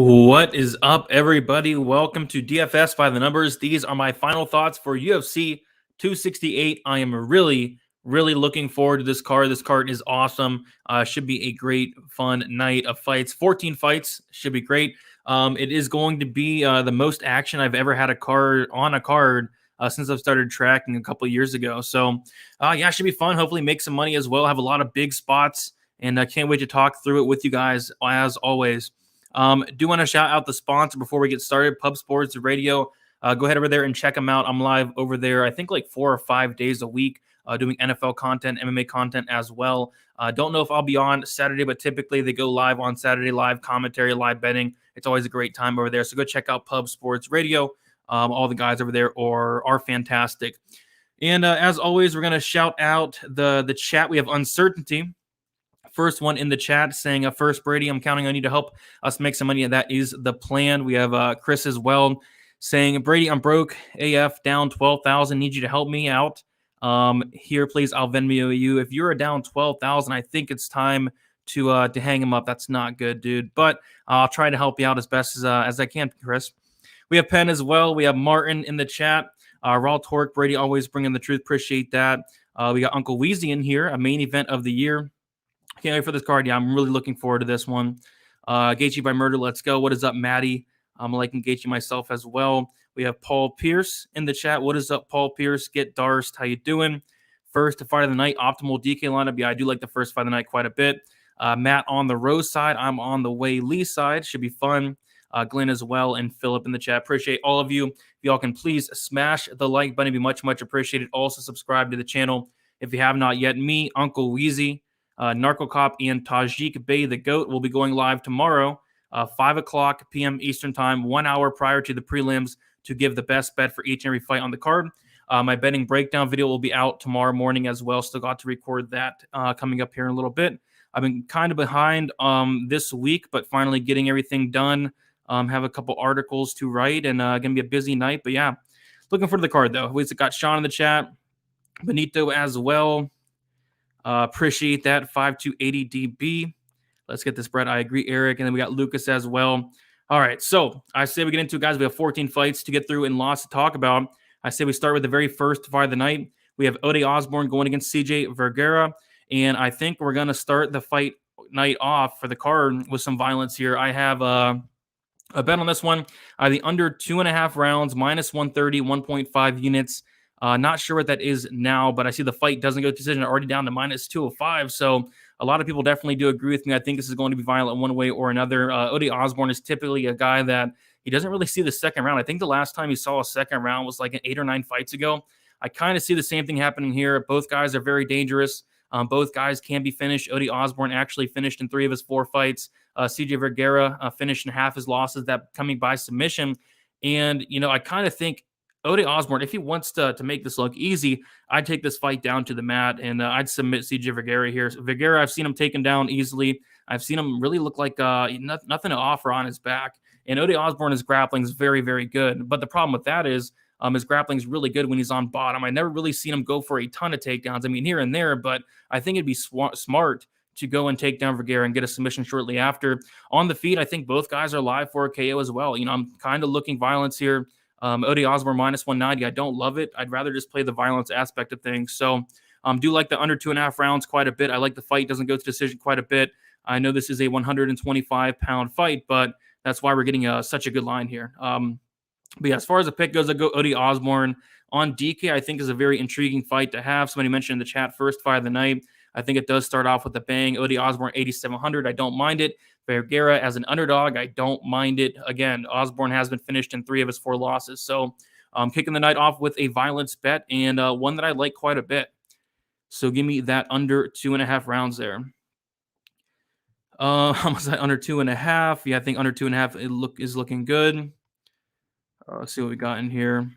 What is up, everybody? Welcome to DFS by the Numbers. These are my final thoughts for UFC 268. I am really looking forward to this card. This card is awesome. Should be a great, fun night of fights. 14 fights. Should be great. It is going to be the most action I've ever had a card since I've started tracking a couple years ago. So, yeah, should be fun. Hopefully make some money as well. Have a lot of big spots, and I can't wait to talk through it with you guys, as always. Do want to shout out the sponsor before we get started, Pub Sports Radio. Go ahead over there and check them out. I'm live over there, I think like 4 or 5 days a week, doing NFL content, MMA content as well. Don't know if I'll be on Saturday, but typically they go live on Saturday, live commentary, live betting. It's always a great time over there. So go check out Pub Sports Radio. All the guys over there are fantastic. And as always, we're going to shout out the chat. We have Uncertainty. First one in the chat saying, first, Brady, I'm counting on you to help us make some money, and that is the plan. We have Chris as well saying, Brady, I'm broke AF, down 12,000. Need you to help me out. Here, please, I'll Venmo you. If you're down 12,000, I think it's time to hang him up. That's not good, dude. But I'll try to help you out as best as I can, Chris. We have Penn as well. We have Martin in the chat. Raw Torque, Brady, always bringing the truth. Appreciate that. We got Uncle Weezy in here, a main event of the year. Can't wait for this card. Yeah, I'm really looking forward to this one. Gaethje by Murder, let's go. What is up, Maddie? I'm liking Gaethje myself as well. We have Paul Pierce in the chat. What is up, Paul Pierce? Get Darst. How you doing? First fight of the night, optimal DK lineup. Yeah, I do like the first fight of the night quite a bit. Matt on the Rose side. I'm on the Wei Lee side. Should be fun. Glenn as well, and Philip in the chat. Appreciate all of you. If y'all can please smash the like button, it'd be much appreciated. Also subscribe to the channel if you have not yet. Me, Uncle Weezy, Narco Cop, and Tajik Bey the Goat will be going live tomorrow, 5 o'clock p.m. Eastern Time, 1 hour prior to the prelims, to give the best bet for each and every fight on the card. My betting breakdown video will be out tomorrow morning as well. Still got to record that coming up here in a little bit. I've been kind of behind this week, but finally getting everything done. Have a couple articles to write, and going to be a busy night. But yeah, looking forward to the card, though. We've got Sean in the chat, Benito as well. Appreciate that. 5280 DB. Let's get this bread. I agree, Eric. And then we got Lucas as well. All right. So I say we get into it, guys. We have 14 fights to get through and lots to talk about. I say we start with the very first fight of the night. We have Osborne going against CJ Vergara. And I think we're going to start the fight night off for the card with some violence here. I have a bet on this one. The under 2.5 rounds, minus 130, 1.5 units. Not sure what that is now, but I see the fight doesn't go to decision, already down to minus 205. So a lot of people definitely do agree with me. I think this is going to be violent one way or another. Osborne is typically a guy that he doesn't really see the second round. I think the last time he saw a second round was like 8 or 9 fights ago. I kind of see the same thing happening here. Both guys are very dangerous. Both guys can be finished. Osborne actually finished in 3 of his 4 fights. CJ Vergara finished in half his losses, that coming by submission. And, I kind of think Osborne, if he wants to make this look easy, I'd take this fight down to the mat, and I'd submit CJ Vergara here. So Vergara, I've seen him taken down easily. I've seen him really look like nothing to offer on his back. And Osborne, his grappling is very, very good. But the problem with that is his grappling is really good when he's on bottom. I never really seen him go for a ton of takedowns. I mean, here and there, but I think it'd be smart to go and take down Vergara and get a submission shortly after. On the feet, I think both guys are live for a KO as well. I'm kind of looking violence here. Osborne minus 190. I don't love it. I'd rather just play the violence aspect of things. So do like the under 2.5 rounds quite a bit. I like the fight doesn't go to decision quite a bit. I know this is a 125-pound fight, but that's why we're getting such a good line here. But yeah, as far as the pick goes, I go Osborne. On DK, I think is a very intriguing fight to have. Somebody mentioned in the chat, first fight of the night. I think it does start off with a bang. Osborne, 8,700. I don't mind it. Vergara as an underdog, I don't mind it. Again, Osborne has been finished in 3 of his 4 losses. So I'm kicking the night off with a violence bet, and one that I like quite a bit. So give me that under 2.5 rounds there. How much that under 2.5? Yeah, I think under 2.5 is looking good. Let's see what we got in here.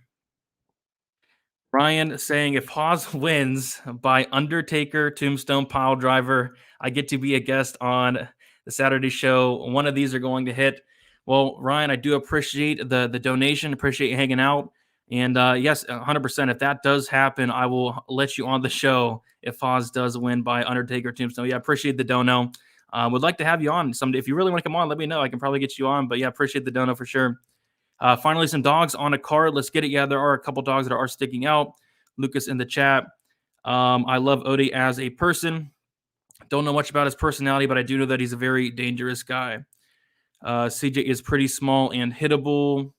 Ryan saying, if Hawes wins by Undertaker, Tombstone, Pile Driver, I get to be a guest on the Saturday show. One of these are going to hit. Well, Ryan, I do appreciate the donation. Appreciate you hanging out. And yes, 100%. If that does happen, I will let you on the show if Hawes does win by Undertaker, Tombstone. Yeah, I appreciate the dono. Would like to have you on someday. If you really want to come on, let me know. I can probably get you on. But yeah, appreciate the dono for sure. Finally, some dogs on a card. Let's get it. Yeah, there are a couple dogs that are sticking out. Lucas in the chat. I love Odie as a person. Don't know much about his personality, but I do know that he's a very dangerous guy. CJ is pretty small and hittable.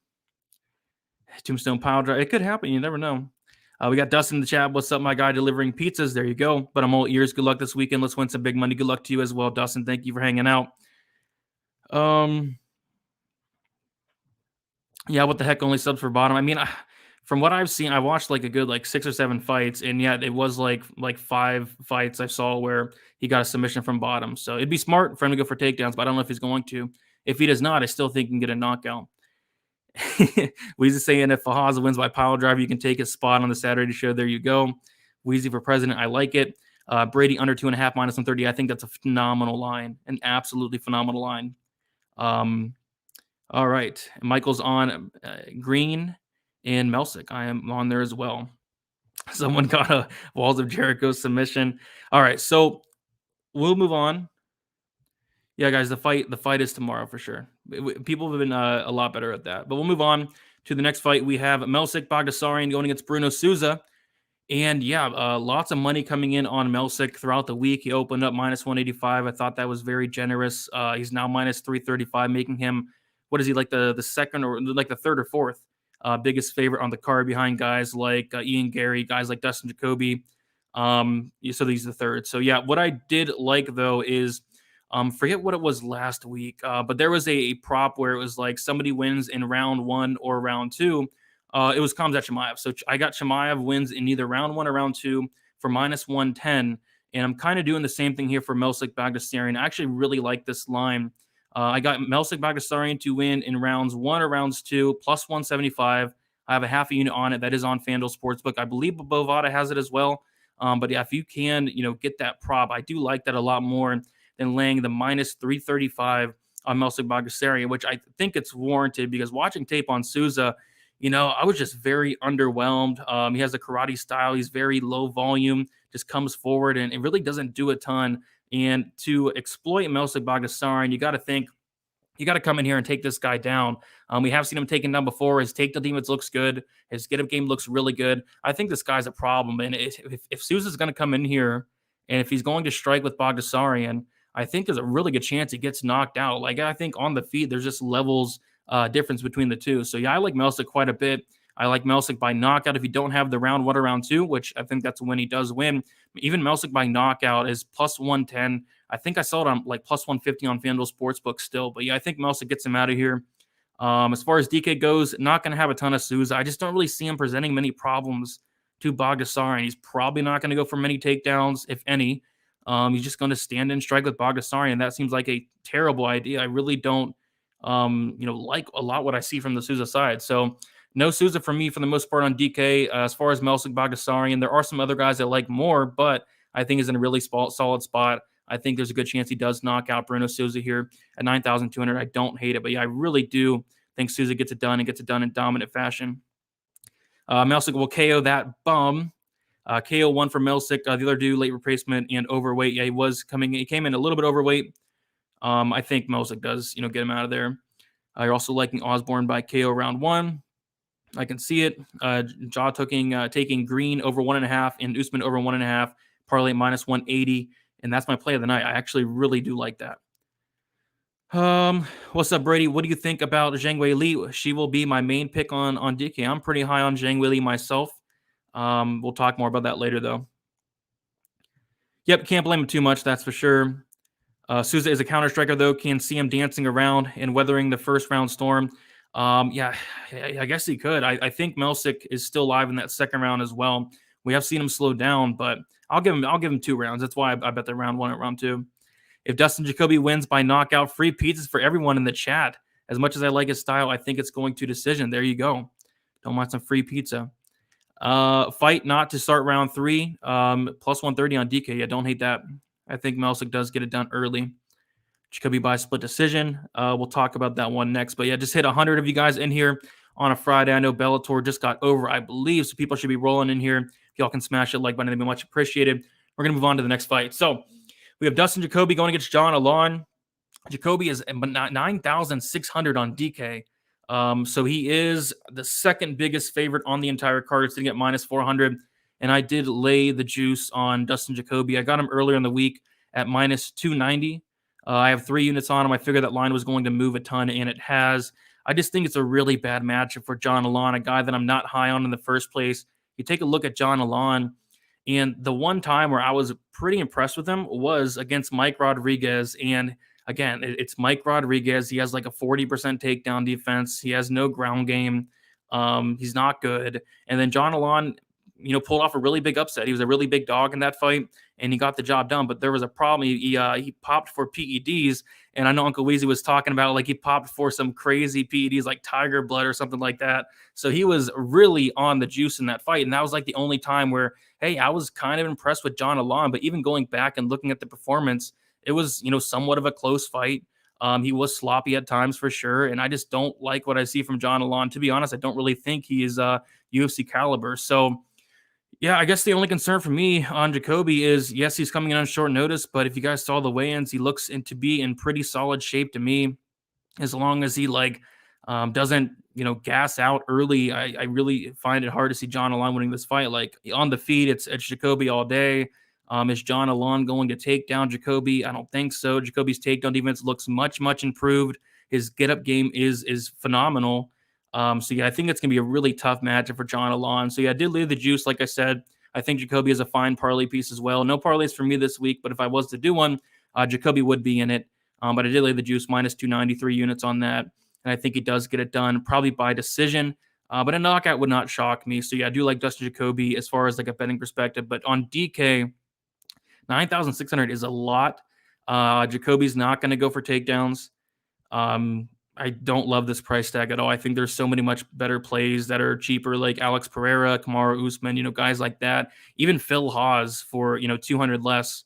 Tombstone pile drive. It could happen. You never know. We got Dustin in the chat. What's up, my guy? Delivering pizzas. There you go. But I'm all ears. Good luck this weekend. Let's win some big money. Good luck to you as well, Dustin. Thank you for hanging out. Yeah, what the heck? Only subs for bottom. I mean, from what I've seen, I watched like a good 6 or 7 fights, and yeah, it was like 5 fights I saw where he got a submission from bottom. So it'd be smart for him to go for takedowns, but I don't know if he's going to. If he does not, I still think he can get a knockout. Weezy saying if Hawes wins by pile driver, you can take his spot on the Saturday show. There you go. Weezy for president. I like it. Brady under 2.5 -130. I think that's a phenomenal line, an absolutely phenomenal line. All right. Michael's on Green and Melsick. I am on there as well. Someone got a Walls of Jericho submission. All right. So we'll move on. Yeah, guys, the fight is tomorrow for sure. People have been a lot better at that. But we'll move on to the next fight. We have Melsick Bagasarian going against Bruno Souza. And yeah, lots of money coming in on Melsick throughout the week. He opened up -185. I thought that was very generous. He's now -335, making him, what is he, like the second or like the third or fourth biggest favorite on the card behind guys like Ian Garry, guys like Dustin Jacoby. So these are the third. So yeah, what I did like though is forget what it was last week, but there was a prop where it was like somebody wins in round 1 or round 2. It was Khamzat Chimaev. So I got Chimaev wins in either round 1 or round 2 for -110. And I'm kind of doing the same thing here for Melsick Bagasarian. I actually really like this line. I got Melsick Bagasarian to win in rounds 1 or rounds 2, +175. I have a half a unit on it. That is on FanDuel Sportsbook. I believe Bovada has it as well. But yeah, if you can, get that prop, I do like that a lot more than laying the -335 on Melsick Bagasarian, which I think it's warranted because watching tape on Souza, I was just very underwhelmed. He has a karate style. He's very low volume, just comes forward, and it really doesn't do a ton. And to exploit Melsick Bagasarian, you got to think, you got to come in here and take this guy down. We have seen him taken down before. His takedown defense looks good. His get-up game looks really good. I think this guy's a problem. And if Souza's going to come in here, and if he's going to strike with Bagasarian, I think there's a really good chance he gets knocked out. I think on the feet, there's just levels difference between the two. So yeah, I like Melsick quite a bit. I like Melsick by knockout if you don't have the round 1 or round 2, which I think that's when he does win. Even Melsick by knockout is +110. I think I saw it on +150 on FanDuel Sportsbook still. But yeah, I think Melsick gets him out of here. As far as DK goes, not going to have a ton of Souza. I just don't really see him presenting many problems to Bagasarian. He's probably not going to go for many takedowns, if any. He's just going to stand and strike with Bagasarian. That seems like a terrible idea. I really don't like a lot what I see from the Souza side. So no Souza for me for the most part on DK. As far as Melsick Bagasarian, there are some other guys I like more, but I think he's in a really solid spot. I think there's a good chance he does knock out Bruno Souza here at 9,200. I don't hate it, but yeah, I really do think Souza gets it done and gets it done in dominant fashion. Melsick will KO that bum. KO 1 for Melsick. The other dude, late replacement and overweight. Yeah, he came in a little bit overweight. I think Melsick does, get him out of there. You're also liking Osborne by KO round 1. I can see it. Taking Green over 1.5 and Usman over 1.5. Parlay -180. And that's my play of the night. I actually really do like that. What's up, Brady? What do you think about Zhang Weili? She will be my main pick on DK. I'm pretty high on Zhang Weili myself. We'll talk more about that later, though. Yep, can't blame him too much, that's for sure. Souza is a counter striker, though. Can see him dancing around and weathering the first round storm. Yeah, I guess he could. I think Melsick is still live in that second round as well. We have seen him slow down, but I'll give him 2 rounds. That's why I bet the round 1 and round 2. If Dustin Jacoby wins by knockout, free pizzas for everyone in the chat. As much as I like his style, I think it's going to decision. There you go. Don't want some free pizza. Fight not to start round 3. +130 on DK. Yeah, don't hate that. I think Melsick does get it done early. Jacoby by split decision. We'll talk about that one next. But yeah, just hit 100 of you guys in here on a Friday. I know Bellator just got over, I believe, so people should be rolling in here. If y'all can smash it like button, that'd be much appreciated. We're going to move on to the next fight. So We have Dustin Jacoby going against John Alon. Jacoby is 9,600 on DK. So he is the second biggest favorite on the entire card, sitting at minus 400. And I did lay the juice on Dustin Jacoby. I got him earlier in the week at minus 290. I have 3 units on him. I figured that line was going to move a ton, and it has. I just think it's a really bad matchup for John Alon, a guy that I'm not high on in the first place. You take a look at John Alon, and the one time where I was pretty impressed with him was against Mike Rodriguez. And again, it's Mike Rodriguez. He has like a 40% takedown defense. He has no ground game. He's not good. And then John Alon, pulled off a really big upset. He was a really big dog in that fight, and he got the job done. But there was a problem. He popped for PEDs, and I know Uncle Weezy was talking about like he popped for some crazy PEDs like Tiger Blood or something like that. So he was really on the juice in that fight, and that was like the only time where, hey, I was kind of impressed with John Alon. But even going back and looking at the performance, it was somewhat of a close fight. He was sloppy at times for sure, and I just don't like what I see from John Alon. To be honest, I don't really think he is UFC caliber. So yeah, I guess the only concern for me on Jacoby is, yes, he's coming in on short notice, but if you guys saw the weigh-ins, he looks to be in pretty solid shape to me. As long as he doesn't gas out early, I really find it hard to see John Alon winning this fight. Like on the feed, it's Jacoby all day. Is John Alon going to take down Jacoby? I don't think so. Jacoby's takedown defense looks much improved. His get-up game is phenomenal. So yeah, I think it's going to be a really tough matchup for John Alon. So yeah, I did leave the juice. Like I said, I think Jacoby is a fine parlay piece as well. No parlays for me this week, but if I was to do one, Jacoby would be in it. But I did lay the juice minus 293 units on that. And I think he does get it done probably by decision. But a knockout would not shock me. So yeah, I do like Dustin Jacoby as far as like a betting perspective. But on DK, 9,600 is a lot. Jacoby's not going to go for takedowns. I don't love this price tag at all. I think there's so many much better plays that are cheaper, like Alex Pereira, Kamaru Usman, guys like that. Even Phil Hawes for, 200 less,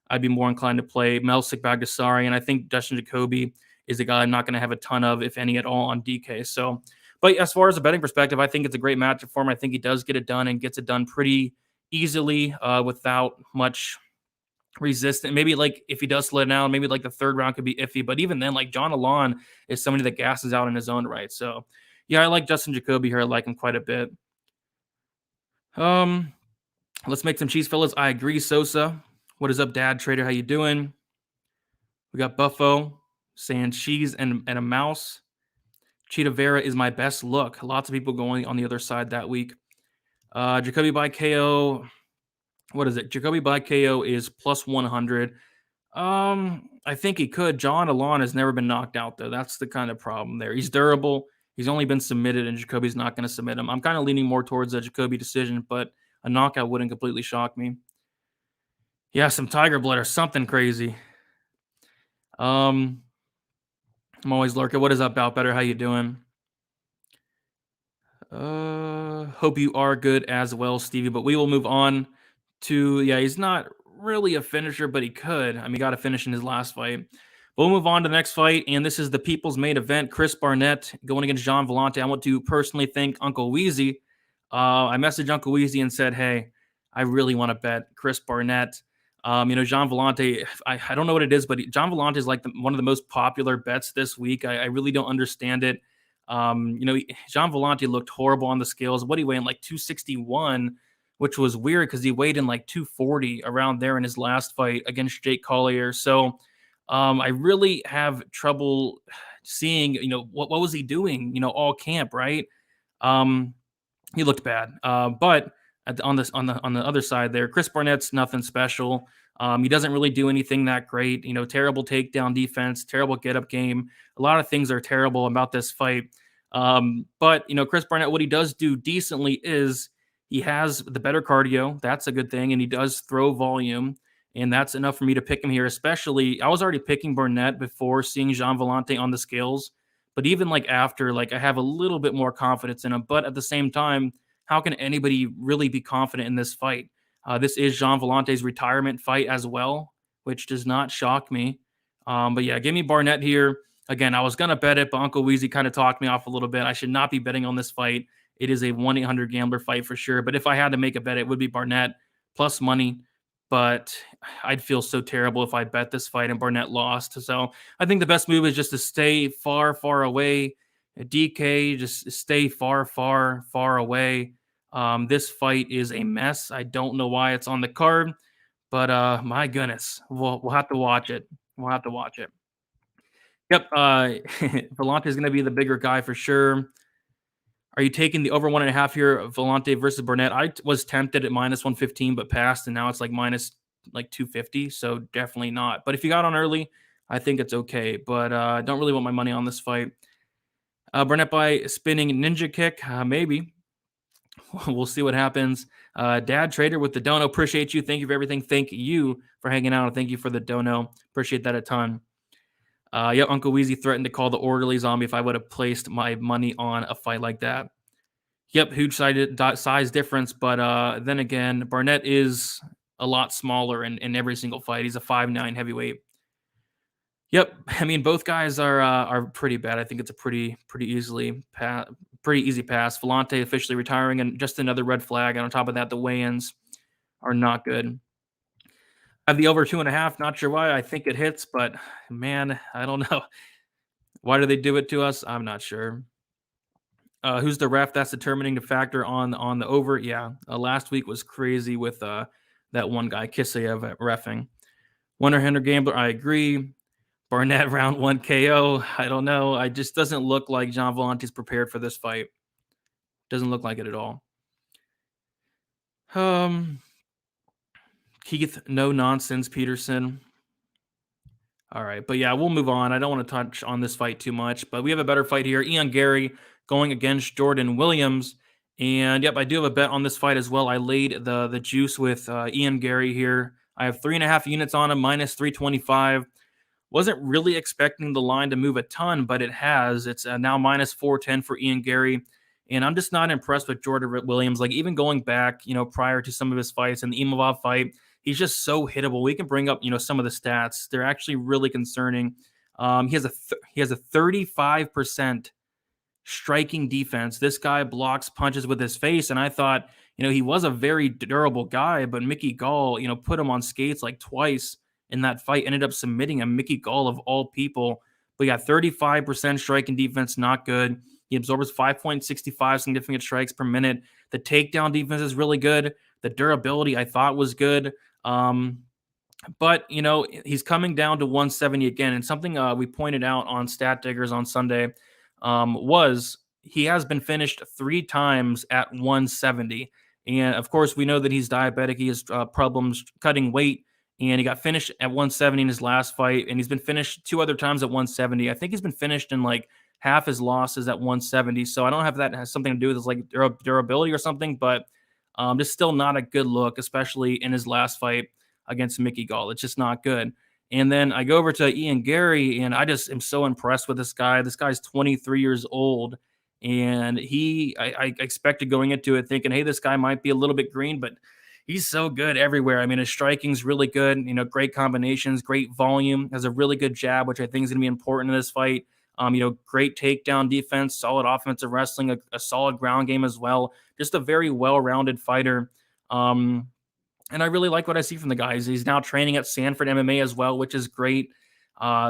I'd be more inclined to play. Melsik Bagasarian. I think Dustin Jacoby is a guy I'm not going to have a ton of, if any at all, on DK. So, but as far as a betting perspective, I think it's a great matchup for him. I think he does get it done and gets it done pretty easily without much resistant. Maybe like if he does slow down, maybe like the third round could be iffy. But even then, like John Alon is somebody that gasses out in his own right. So yeah, I like Dustin Jacoby here. I like him quite a bit. Let's make some cheese, fellas. I agree, Souza. What is up, Dad Trader? How you doing? We got Buffo saying cheese and a mouse. Cheetah Vera is my best look. Lots of people going on the other side that week. Jacoby by KO. What is it? Jacoby by KO is plus 100. I think he could. John Alon has never been knocked out, though. That's the kind of problem there. He's durable. He's only been submitted, and Jacoby's not going to submit him. I'm kind of leaning more towards a Jacoby decision, but a knockout wouldn't completely shock me. Yeah, some Tiger Blood or something crazy. I'm always lurking. What is up, Bout Better? How you doing? Hope you are good as well, Stevie, but we will move on to, he's not really a finisher, but he could. I mean, got to finish in his last fight. But we'll move on to the next fight, and this is the people's main event. Chris Barnett going against Jean Valente. I want to personally thank Uncle Weezy. I messaged Uncle Weezy and said, hey, I really want to bet Chris Barnett. Jean Valente, I don't know what it is, but Jean Valente is like one of the most popular bets this week. I really don't understand it. Jean Valente looked horrible on the scales. What he weighed in like 261, which was weird because he weighed in like 240 around there in his last fight against Jake Collier. So I really have trouble seeing, what was he doing, all camp, right? He looked bad. But on the other side there, Chris Barnett's nothing special. He doesn't really do anything that great. Terrible takedown defense, terrible get-up game. A lot of things are terrible about this fight. But Chris Barnett, what he does do decently is he has the better cardio. That's a good thing. And he does throw volume. And that's enough for me to pick him here, especially I was already picking Barnett before seeing Jean Valente on the scales. But even like after, like I have a little bit more confidence in him. But at the same time, how can anybody really be confident in this fight? This is Jean Valente's retirement fight as well, which does not shock me. But yeah, give me Barnett here. Again, I was going to bet it, but Uncle Weezy kind of talked me off a little bit. I should not be betting on this fight. It is a 1-800 gambler fight for sure. But if I had to make a bet, it would be Barnett plus money. but I'd feel so terrible if I bet this fight and Barnett lost. So I think the best move is just to stay far, far away. DK, just stay far, far, far away. This fight is a mess. I don't know why it's on the card, but my goodness, we'll have to watch it. We'll have to watch it. Yep, Valente is going to be the bigger guy for sure. Are you taking the over 1.5 here, Valente versus Barnett? I was tempted at -115, but passed, and now it's like minus like 250. So definitely not. But if you got on early, I think it's okay. But I don't really want my money on this fight. Barnett by spinning ninja kick, maybe. We'll see what happens. Dad Trader with the dono. Appreciate you. Thank you for everything. Thank you for hanging out. And thank you for the dono. Appreciate that a ton. Yep, Uncle Weezy threatened to call the orderlies on me if I would have placed my money on a fight like that. Yep, huge size difference, but then again, Barnett is a lot smaller in every single fight. He's a 5'9" heavyweight. Yep, I mean both guys are pretty bad. I think it's a pretty easy pass. Valente officially retiring, and just another red flag. And on top of that, the weigh-ins are not good. I have the over 2.5. Not sure why. I think it hits, but man, I don't know. Why do they do it to us? I'm not sure. Who's the ref that's determining the factor on the over? Yeah, last week was crazy with that one guy Kissayev at reffing. Wonder Hunter Gambler, I agree. Barnett round 1 KO. I don't know. I just doesn't look like John Valente's prepared for this fight. Doesn't look like it at all. Keith, no nonsense, Peterson. All right, but yeah, we'll move on. I don't want to touch on this fight too much, but we have a better fight here. Garry going against Jordan Williams. And yep, I do have a bet on this fight as well. I laid the juice with Garry here. I have 3.5 units on him, -325. Wasn't really expecting the line to move a ton, but it has. It's now -410 for Garry. And I'm just not impressed with Jordan Williams. Like even going back, prior to some of his fights and the Imavov fight, he's just so hittable. We can bring up, some of the stats. They're actually really concerning. He has a 35% striking defense. This guy blocks punches with his face, and I thought, he was a very durable guy, but Mickey Gall, put him on skates like twice in that fight, ended up submitting him. Mickey Gall of all people. But yeah, 35% striking defense, not good. He absorbs 5.65 significant strikes per minute. The takedown defense is really good. The durability I thought was good. But, he's coming down to 170 again. And something we pointed out on Stat Diggers on Sunday was he has been finished 3 times at 170. And, of course, we know that he's diabetic. He has problems cutting weight. And he got finished at 170 in his last fight. And he's been finished 2 other times at 170. I think he's been finished in like half his losses at 170. So I don't know if that has something to do with his like durability or something, but just still not a good look, especially in his last fight against Mickey Gall. It's just not good. And then I go over to Garry, and I just am so impressed with this guy. This guy's 23 years old, and I expected going into it thinking, hey, this guy might be a little bit green, but he's so good everywhere. I mean, his striking's really good, great combinations, great volume, has a really good jab, which I think is going to be important in this fight. Great takedown defense, solid offensive wrestling, a solid ground game as well. Just a very well-rounded fighter. And I really like what I see from the guys. He's now training at Sanford MMA as well, which is great.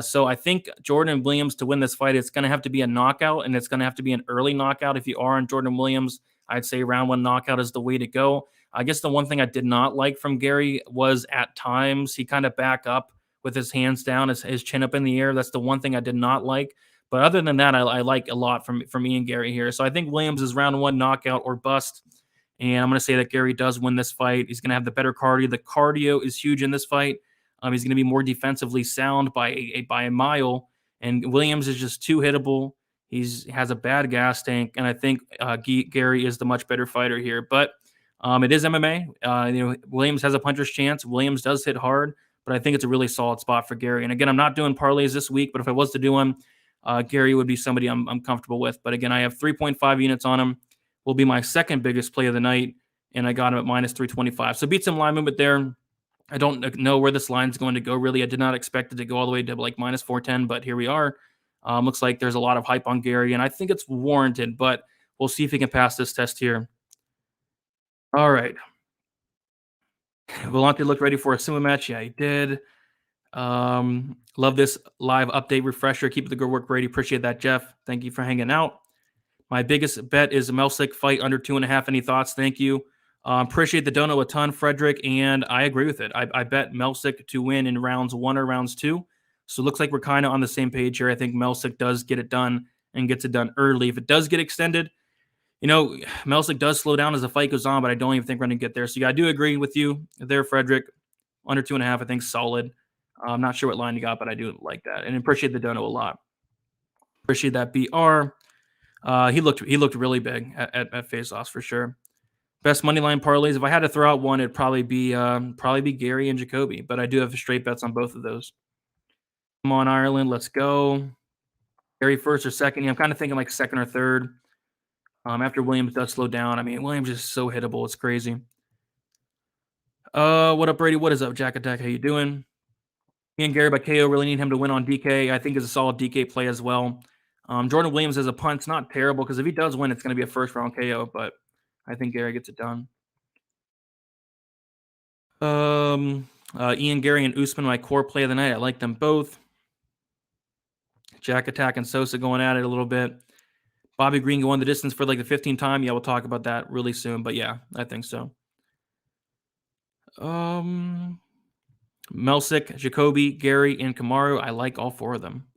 So I think Jordan Williams to win this fight, it's going to have to be a knockout, and it's going to have to be an early knockout. If you are on Jordan Williams, I'd say round 1 knockout is the way to go. I guess the one thing I did not like from Garry was at times he kind of back up with his hands down, his chin up in the air. That's the one thing I did not like. But other than that, I like a lot from Garry here. So I think Williams is round 1 knockout or bust. And I'm going to say that Garry does win this fight. He's going to have the better cardio. The cardio is huge in this fight. He's going to be more defensively sound by a mile. And Williams is just too hittable. He has a bad gas tank. And I think Garry is the much better fighter here. But it is MMA. Williams has a puncher's chance. Williams does hit hard. But I think it's a really solid spot for Garry. And again, I'm not doing parlays this week. But if I was to do one, Garry would be somebody I'm comfortable with. But again, I have 3.5 units on him. Will be my second biggest play of the night, and I got him at -325. So beat some line movement there. I don't know where this line's going to go, really. I did not expect it to go all the way to like -410, but here we are. Looks like there's a lot of hype on Garry, and I think it's warranted, but we'll see if he can pass this test here. All right. Valente looked ready for a sumo match. Yeah, he did. Love this live update refresher. Keep the good work, Brady. Appreciate that, Jeff. Thank you for hanging out. My biggest bet is a Melsick fight under 2.5. Any thoughts? Thank you. Appreciate the dono a ton, Frederick, and I agree with it. I bet Melsick to win in rounds 1 or rounds 2. So it looks like we're kind of on the same page here. I think Melsick does get it done and gets it done early. If it does get extended, Melsick does slow down as the fight goes on, but I don't even think we're going to get there. So yeah, I do agree with you there, Frederick. Under 2.5, I think solid. I'm not sure what line you got, but I do like that. And appreciate the dono a lot. Appreciate that, BR. He looked really big at face-offs for sure. Best money line parlays. If I had to throw out one, it'd probably be Garry and Jacoby. But I do have straight bets on both of those. Come on, Ireland, let's go. Garry first or second. Yeah, I'm kind of thinking like second or third. After Williams does slow down. I mean, Williams is so hittable. It's crazy. What up, Brady? What is up, Jack Attack? How you doing? Me and Garry by KO really need him to win on DK. I think is a solid DK play as well. Jordan Williams as a punt's not terrible because if he does win, it's going to be a first round KO. But I think Garry gets it done. Ian, Garry, and Usman, my core play of the night. I like them both. Jack Attack and Souza going at it a little bit. Bobby Green going the distance for like the 15th time. Yeah, we'll talk about that really soon. But yeah, I think so. Melsick, Jacoby, Garry, and Kamaru. I like all 4 of them.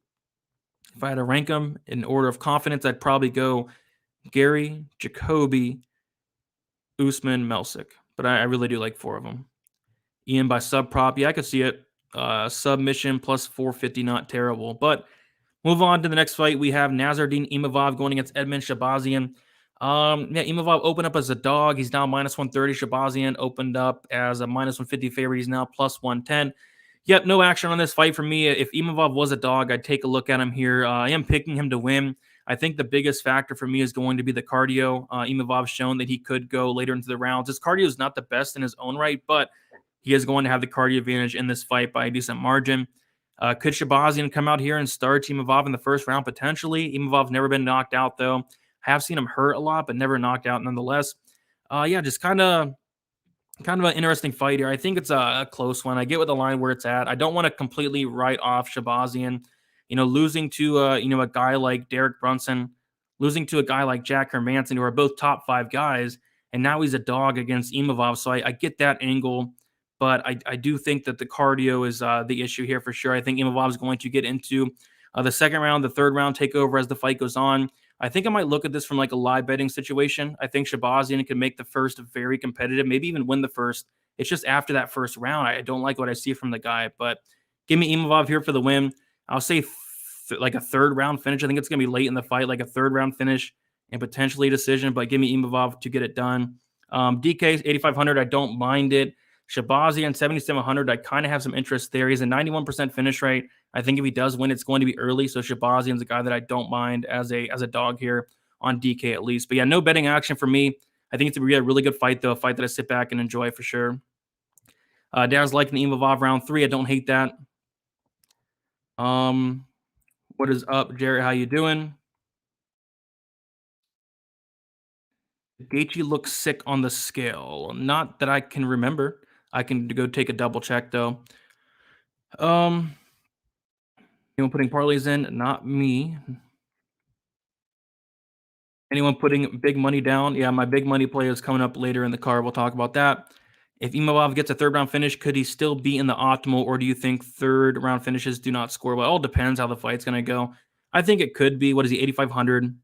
If I had to rank them in order of confidence, I'd probably go Garry, Jacoby, Usman, Melsick. But I really do like 4 of them. Ian by sub prop. Yeah, I could see it. Submission plus 450, not terrible. But move on to the next fight. We have Nasruddin Imavov going against Edmund Shahbazian. Imavov opened up as a dog. He's now minus 130. Shahbazian opened up as a minus 150 favorite. He's now plus 110. Yep, no action on this fight for me. If Imavov was a dog, I'd take a look at him here. I am picking him to win. I think the biggest factor for me is going to be the cardio. Imavov's shown that he could go later into the rounds. His cardio is not the best in his own right, but he is going to have the cardio advantage in this fight by a decent margin. Could Shahbazian come out here and start Imavov in the first round? Potentially. Imavov's never been knocked out, though. I have seen him hurt a lot, but never knocked out nonetheless. Just kind of an interesting fight here. I think it's a close one. I get with the line where it's at. I don't want to completely write off Shahbazian. Losing to a guy like Derek Brunson, losing to a guy like Jack Hermanson, who are both top 5 guys, and now he's a dog against Imavov. So I get that angle, but I do think that the cardio is the issue here for sure. I think Imavov is going to get into the second round, the third round, take over as the fight goes on. I think I might look at this from like a live betting situation. I think Shahbazian can make the first very competitive, maybe even win the first. It's just after that first round, I don't like what I see from the guy. But give me Imavov here for the win. I'll say like a third round finish. I think it's going to be late in the fight, like a third round finish and potentially a decision. But give me Imavov to get it done. DK 8,500. I don't mind it. Shahbazian 7,700. I kind of have some interest there. He's a 91% finish rate. I think if he does win, it's going to be early. So Shahbazian's a guy that I don't mind as a dog here on DK at least. But yeah, no betting action for me. I think it's going to be a really good fight, though. A fight that I sit back and enjoy for sure. Dad's liking the Imavov round 3. I don't hate that. What is up, Jared? How you doing? Gaethje looks sick on the scale. Not that I can remember. I can go take a double check though. Anyone putting parlays in? Not me. Anyone putting big money down? Yeah, my big money play is coming up later in the card. We'll talk about that. If Imavov gets a third round finish, could he still be in the optimal, or do you think third round finishes do not score well? It all depends how the fight's going to go. I think it could be. What is he, 8,500?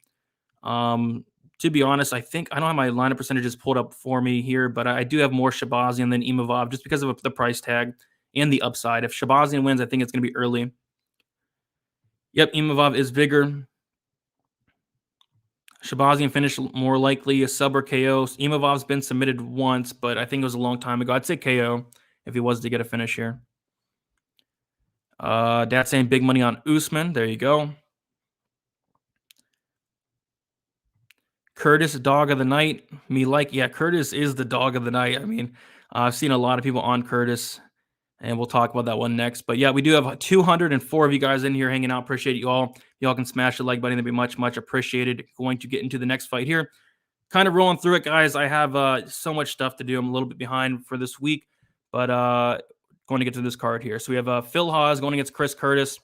To be honest, I think I don't have my lineup percentages pulled up for me here, but I do have more Shahbazian than Imavov just because of the price tag and the upside. If Shahbazian wins, I think it's going to be early. Yep, Imavov is bigger. Shahbazian finished more likely a sub or KO. Imavov's been submitted once, but I think it was a long time ago. I'd say KO if he was to get a finish here. Dad's saying big money on Usman. There you go. Curtis, dog of the night. Curtis is the dog of the night. I mean, I've seen a lot of people on Curtis, and we'll talk about that one next. But yeah, we do have 204 of you guys in here hanging out. Appreciate you all. Y'all can smash the like button. That'd be much, much appreciated. Going to get into the next fight here. Kind of rolling through it, guys. I have so much stuff to do. I'm a little bit behind for this week. But going to get to this card here. So we have Phil Hawes going against Chris Curtis.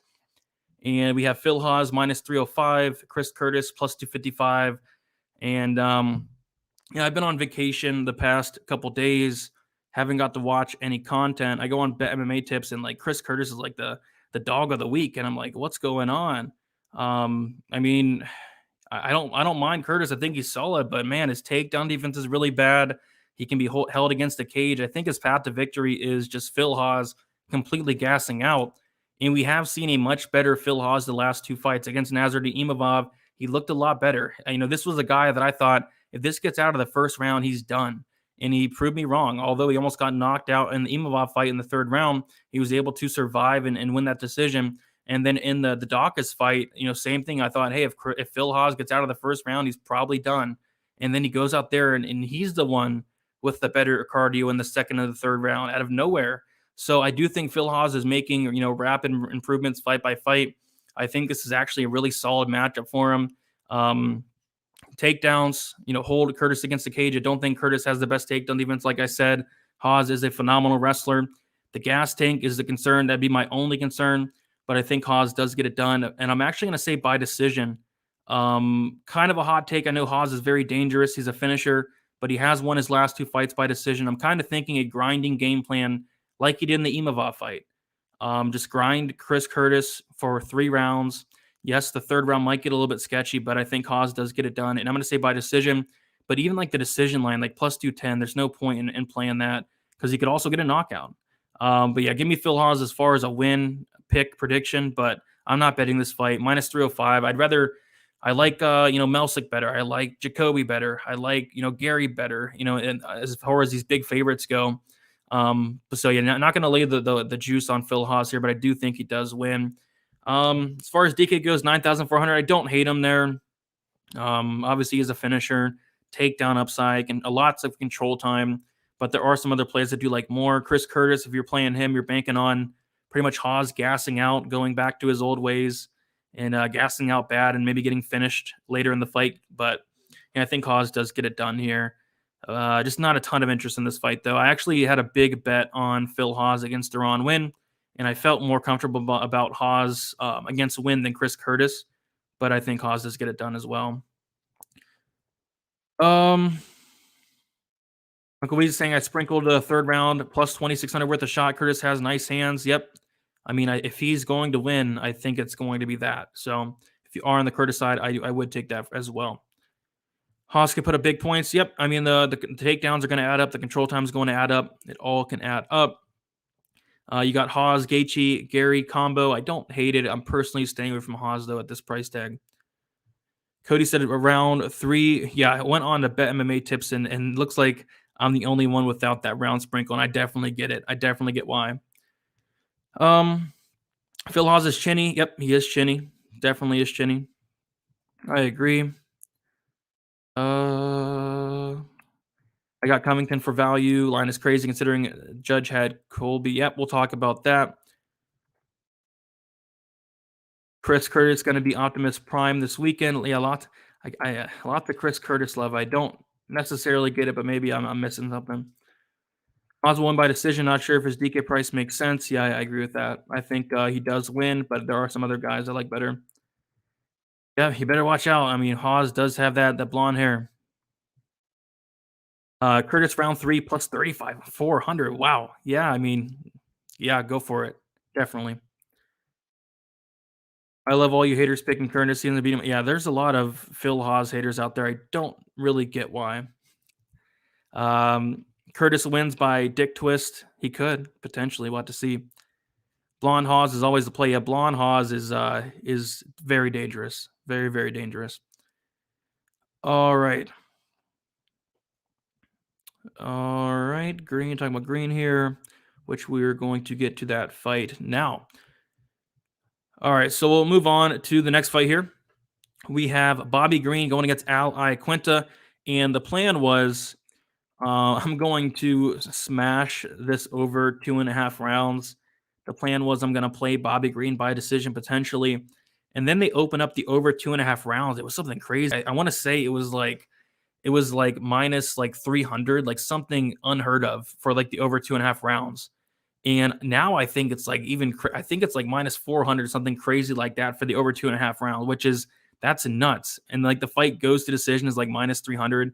And we have Phil Hawes minus 305, Chris Curtis plus 255. And I've been on vacation the past couple days, haven't got to watch any content. I go on Bet MMA tips, and like Chris Curtis is like the dog of the week, and I'm like, what's going on? I mean, I don't mind Curtis. I think he's solid, but man, his takedown defense is really bad. He can be held against the cage. I think his path to victory is just Phil Hawes completely gassing out. And we have seen a much better Phil Hawes the last two fights against Nasruddin Imavov. He looked a lot better. This was a guy that I thought if this gets out of the first round, he's done. And he proved me wrong. Although he almost got knocked out in the Imavov fight in the third round, he was able to survive and win that decision. And then in the Dawkins fight, same thing. I thought, hey, if Phil Hawes gets out of the first round, he's probably done. And then he goes out there and he's the one with the better cardio in the second and the third round out of nowhere. So I do think Phil Hawes is making, rapid improvements fight by fight. I think this is actually a really solid matchup for him. Takedowns, hold Curtis against the cage. I don't think Curtis has the best takedown defense. Like I said, Hawes is a phenomenal wrestler. The gas tank is the concern. That'd be my only concern. But I think Hawes does get it done. And I'm actually going to say by decision. Kind of a hot take. I know Hawes is very dangerous. He's a finisher, but he has won his last two fights by decision. I'm kind of thinking a grinding game plan like he did in the Imavov fight. Just grind Chris Curtis for 3 rounds. Yes, the third round might get a little bit sketchy, but I think Hawes does get it done. And I'm going to say by decision. But even like the decision line, like plus 210, there's no point in playing that because he could also get a knockout. But yeah, give me Phil Hawes as far as a win pick prediction, but I'm not betting this fight. Minus 305. I like Melsick better. I like Jacoby better. I like, Garry better, and as far as these big favorites go. But so yeah, not going to lay the juice on Phil Hawes here, but I do think he does win. As far as DK goes, 9,400. I don't hate him there. Obviously he's a finisher, takedown upside, and lots of control time. But there are some other plays that do like more. Chris Curtis, if you're playing him, you're banking on pretty much Hawes gassing out, going back to his old ways, and gassing out bad and maybe getting finished later in the fight. But I think Hawes does get it done here. Just not a ton of interest in this fight, though. I actually had a big bet on Phil Hawes against Deron Wynn, and I felt more comfortable about Hawes against Wynn than Chris Curtis. But I think Hawes does get it done as well. Uncle Weezy saying I sprinkled the third round plus 2,600 worth of shot. Curtis has nice hands. Yep. I mean, if he's going to win, I think it's going to be that. So if you are on the Curtis side, I would take that as well. Hawes can put up big points. Yep. I mean, the takedowns are going to add up. The control time is going to add up. It all can add up. You got Hawes, Gaethje, Garry combo. I don't hate it. I'm personally staying away from Hawes, though, at this price tag. Cody said around 3. Yeah, I went on to Bet MMA tips, and looks like I'm the only one without that round sprinkle, and I definitely get it. I definitely get why. Phil Hawes is chinny. Yep, he is chinny. Definitely is chinny. I agree. I got Covington for value. Line is crazy considering Judge had Colby. Yep, we'll talk about that. Chris Curtis going to be Optimus Prime this weekend. Yeah, a lot of Chris Curtis love. I don't necessarily get it, but maybe I'm missing something. Hawes won by decision. Not sure if his DK price makes sense. Yeah, I agree with that. I think he does win, but there are some other guys I like better. Yeah, you better watch out. I mean, Hawes does have that blonde hair. Curtis round 3 plus 35, 400. Wow. Yeah, I mean, yeah, go for it. Definitely. I love all you haters picking Curtis. Seeing the beat him. Yeah, there's a lot of Phil Hawes haters out there. I don't really get why. Curtis wins by dick twist. He could potentially. We'll have to see. Blonde Hawes is always the play. Yeah, Blonde Hawes is very dangerous. Very, very dangerous. All right. Green, talking about green here, which we're going to get to that fight now. All right, so we'll move on to the next fight here. We have Bobby Green going against Iaquinta, and the plan was I'm going to smash this over 2.5 rounds. The plan was I'm going to play Bobby Green by decision potentially, and then they open up the over 2.5 rounds. It was something crazy. I want to say it was like it was like minus like 300, like something unheard of for like the over 2.5 rounds. And now I think it's like I think it's like minus 400, something crazy like that for the over 2.5 rounds, which is that's nuts. And like the fight goes to decision is like minus 300.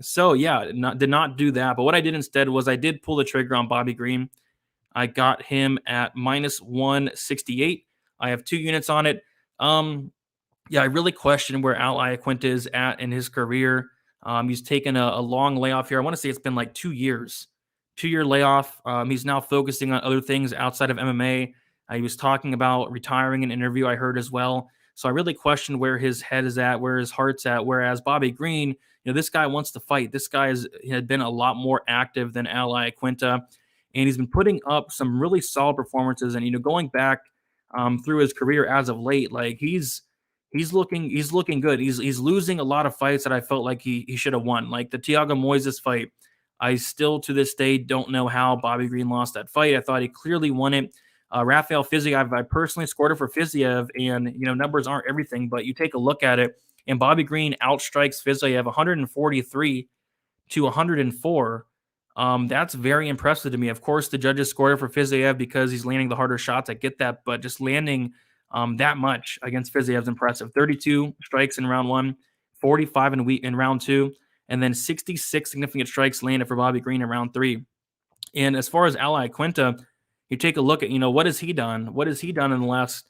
So yeah, did not do that. But what I did instead was I did pull the trigger on Bobby Green. I got him at minus 168. I have 2 units on it. Yeah, I really question where Iaquinta is at in his career. He's taken a long layoff here. I want to say it's been like 2 years, 2 year layoff. He's now focusing on other things outside of MMA. He was talking about retiring in an interview I heard as well. So I really question where his head is at, where his heart's at. Whereas Bobby Green, this guy wants to fight. This guy had been a lot more active than Iaquinta, and he's been putting up some really solid performances. And going back through his career as of late, like he's looking good. He's losing a lot of fights that I felt like he should have won. Like the Thiago Moises fight, I still to this day don't know how Bobby Green lost that fight. I thought he clearly won it. Rafael Fiziev, I personally scored it for Fiziev, and numbers aren't everything, but you take a look at it, and Bobby Green outstrikes Fiziev 143 to 104. That's very impressive to me. Of course, the judges scored it for Fiziev because he's landing the harder shots. I get that, but just landing that much against Fiziev is impressive. 32 strikes in round one, 45 in round two, and then 66 significant strikes landed for Bobby Green in round three. And as far as Iaquinta, you take a look at, what has he done? What has he done in the last,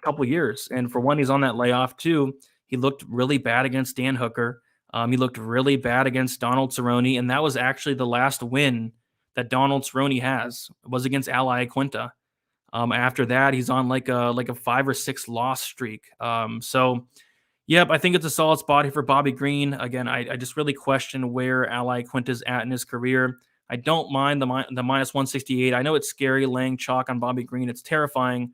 couple years? And for one, he's on that layoff. Two, he looked really bad against Dan Hooker. He looked really bad against Donald Cerrone, and that was actually the last win that Donald Cerrone has was against Iaquinta. After that, he's on like a 5 or 6 loss streak. So, yep, I think it's a solid spot here for Bobby Green. Again, I just really question where Iaquinta's at in his career. I don't mind the minus 168. I know it's scary laying chalk on Bobby Green. It's terrifying,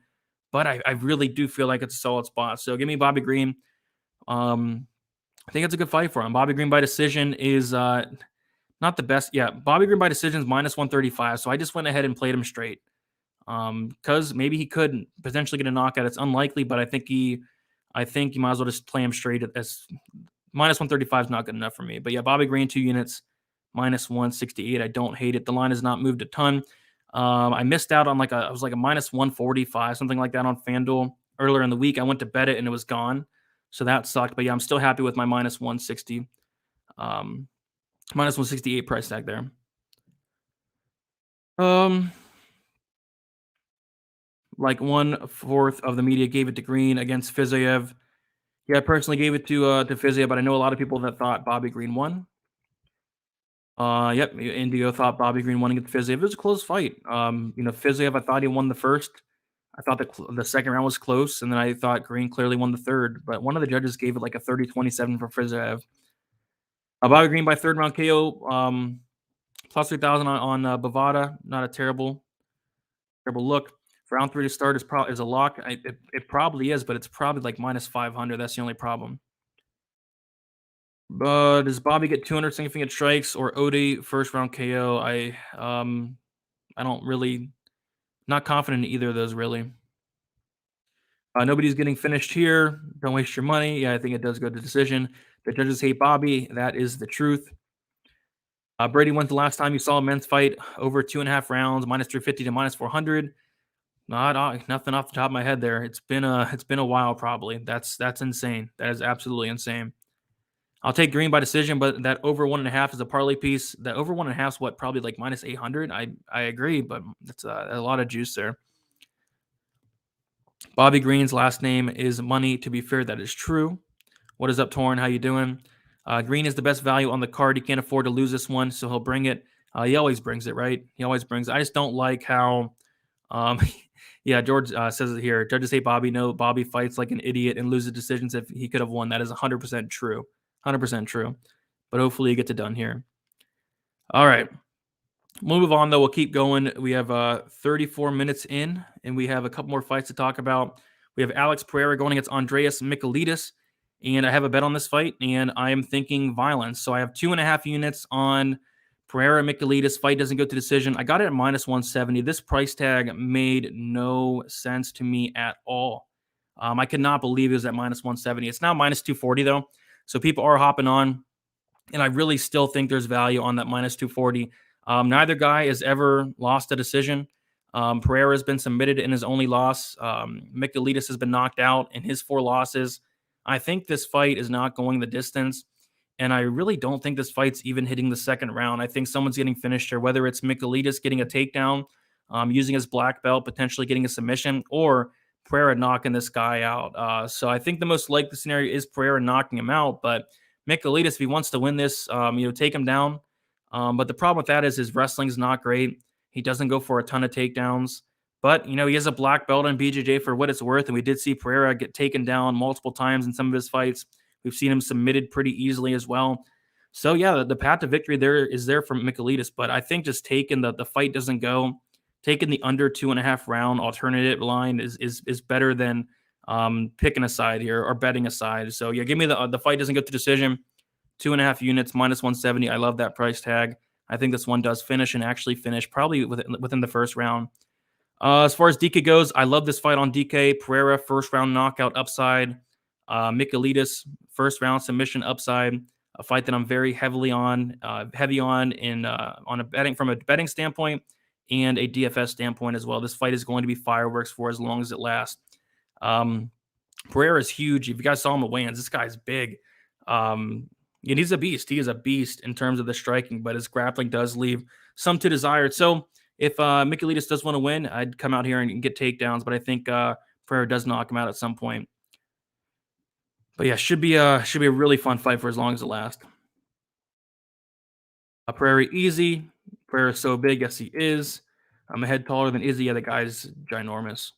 but I really do feel like it's a solid spot. So give me Bobby Green. I think it's a good fight for him. Bobby Green by decision is not the best. Yeah, Bobby Green by decision is minus 135. So I just went ahead and played him straight. Because maybe he could potentially get a knockout. It's unlikely, but I think you might as well just play him straight as minus 135 is not good enough for me. But yeah, Bobby Green, 2 units, minus 168. I don't hate it. The line has not moved a ton. I missed out on I was like a minus 145, something like that on FanDuel earlier in the week. I went to bet it and it was gone. So that sucked. But yeah, I'm still happy with my minus 160, minus 168 price tag there. Like 1/4 of the media gave it to Green against Fiziev. Yeah, I personally gave it to Fiziev, but I know a lot of people that thought Bobby Green won. Yep, Indigo thought Bobby Green won against Fiziev. It was a close fight. Fiziev, I thought he won the first. I thought the second round was close, and then I thought Green clearly won the third. But one of the judges gave it like a 30-27 for Fiziev. Bobby Green by third round KO, plus 3,000 on Bovada. Not a terrible look. Round 3 to start is a lock. It probably is, but it's probably like minus 500. That's the only problem. But does Bobby get 200 significant strikes or Odie first round KO? I don't really, not confident in either of those really. Nobody's getting finished here. Don't waste your money. Yeah, I think it does go to decision. The judges hate Bobby. That is the truth. Brady went the last time you saw a men's fight over 2.5 rounds, minus 350 to minus 400. Nothing off the top of my head there. It's been a while probably. That's insane. That is absolutely insane. I'll take Green by decision, but that over 1.5 is a parlay piece. That over 1.5 is what, probably like minus 800. I agree, but it's a lot of juice there. Bobby Green's last name is Money. To be fair, that is true. What is up, Torn? How you doing? Green is the best value on the card. He can't afford to lose this one, so he'll bring it. He always brings it, right? He always brings it. I just don't like how yeah, George says it here. Judges hate Bobby. No, Bobby fights like an idiot and loses decisions if he could have won. That is 100% true. 100% true. But hopefully he gets it done here. All right. We'll move on, though. We'll keep going. We have 34 minutes in, and we have a couple more fights to talk about. We have Alex Pereira going against Andreas Michailidis, and I have a bet on this fight, and I am thinking violence. So I have 2.5 units on Pereira Michailidis. Fight doesn't go to decision. I got it at minus 170. This price tag made no sense to me at all. I could not believe it was at minus 170. It's now minus 240, though. So people are hopping on, and I really still think there's value on that minus 240. Neither guy has ever lost a decision. Pereira has been submitted in his only loss. Michailidis has been knocked out in his 4 losses. I think this fight is not going the distance, and I really don't think this fight's even hitting the second round. I think someone's getting finished here, whether it's Michailidis getting a takedown, using his black belt, potentially getting a submission, or Pereira knocking this guy out. So I think the most likely scenario is Pereira knocking him out, but Michailidis, if he wants to win this, take him down. But the problem with that is his wrestling's not great. He doesn't go for a ton of takedowns. But, he has a black belt in BJJ for what it's worth, and we did see Pereira get taken down multiple times in some of his fights. We've seen him submitted pretty easily as well. So, yeah, the path to victory there is there for Michailidis, but I think just taking the fight doesn't go, taking the under 2.5 round alternative line is better than picking a side here or betting a side. So, yeah, give me the fight doesn't go to decision. 2.5 units, minus 170. I love that price tag. I think this one does finish and actually finish probably within the first round. As far as DK goes, I love this fight on DK. Pereira, first round knockout upside. Michailidis, first round submission upside. A fight that I'm very heavy on on a betting from a betting standpoint and a DFS standpoint as well. This fight is going to be fireworks for as long as it lasts. Pereira is huge. If you guys saw him at weigh-ins, this guy's big. And he's a beast. He is a beast in terms of the striking, but his grappling does leave some to desire. So if Michailidis does want to win, I'd come out here and get takedowns, but I think Pereira does knock him out at some point. But yeah, should be a really fun fight for as long as it lasts. Pereira easy. Pereira's so big, yes he is. I'm a head taller than Izzy. Yeah, the guy's ginormous.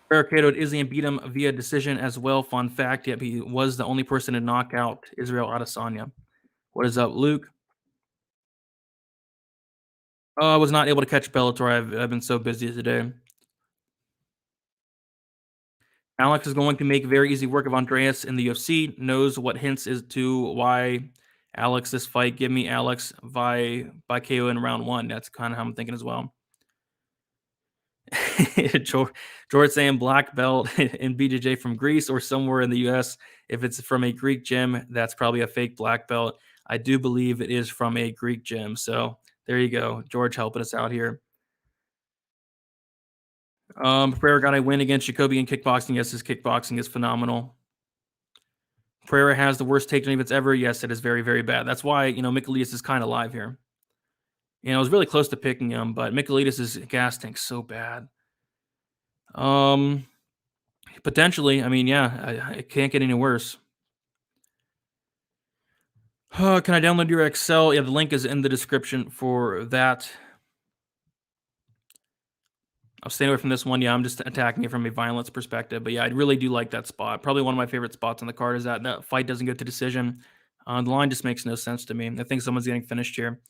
Barricaded Izzy and beat him via decision as well. Fun fact, yep, he was the only person to knock out Israel Adesanya. What is up, Luke? I was not able to catch Bellator. I've been so busy today. Alex is going to make very easy work of Andreas in the UFC. Knows what hints is to why Alex this fight. Give me Alex by KO in round 1. That's kind of how I'm thinking as well. George saying black belt in BJJ from Greece or somewhere in the US. If it's from a Greek gym, that's probably a fake black belt. I do believe it is from a Greek gym. So there you go. George helping us out here. Pereira got a win against Jacoby in kickboxing. Yes, his kickboxing is phenomenal. Pereira has the worst takedown defense ever. Yes, it is very, very bad. That's why, Michailidis is kind of live here. I was really close to picking him, but Michailidis' gas tank's so bad. Potentially. I mean, yeah, it can't get any worse. Can I download your Excel? Yeah, the link is in the description for that. I'll stay away from this one. Yeah, I'm just attacking it from a violence perspective. But yeah, I really do like that spot. Probably one of my favorite spots on the card is that fight doesn't go to decision. The line just makes no sense to me. I think someone's getting finished here.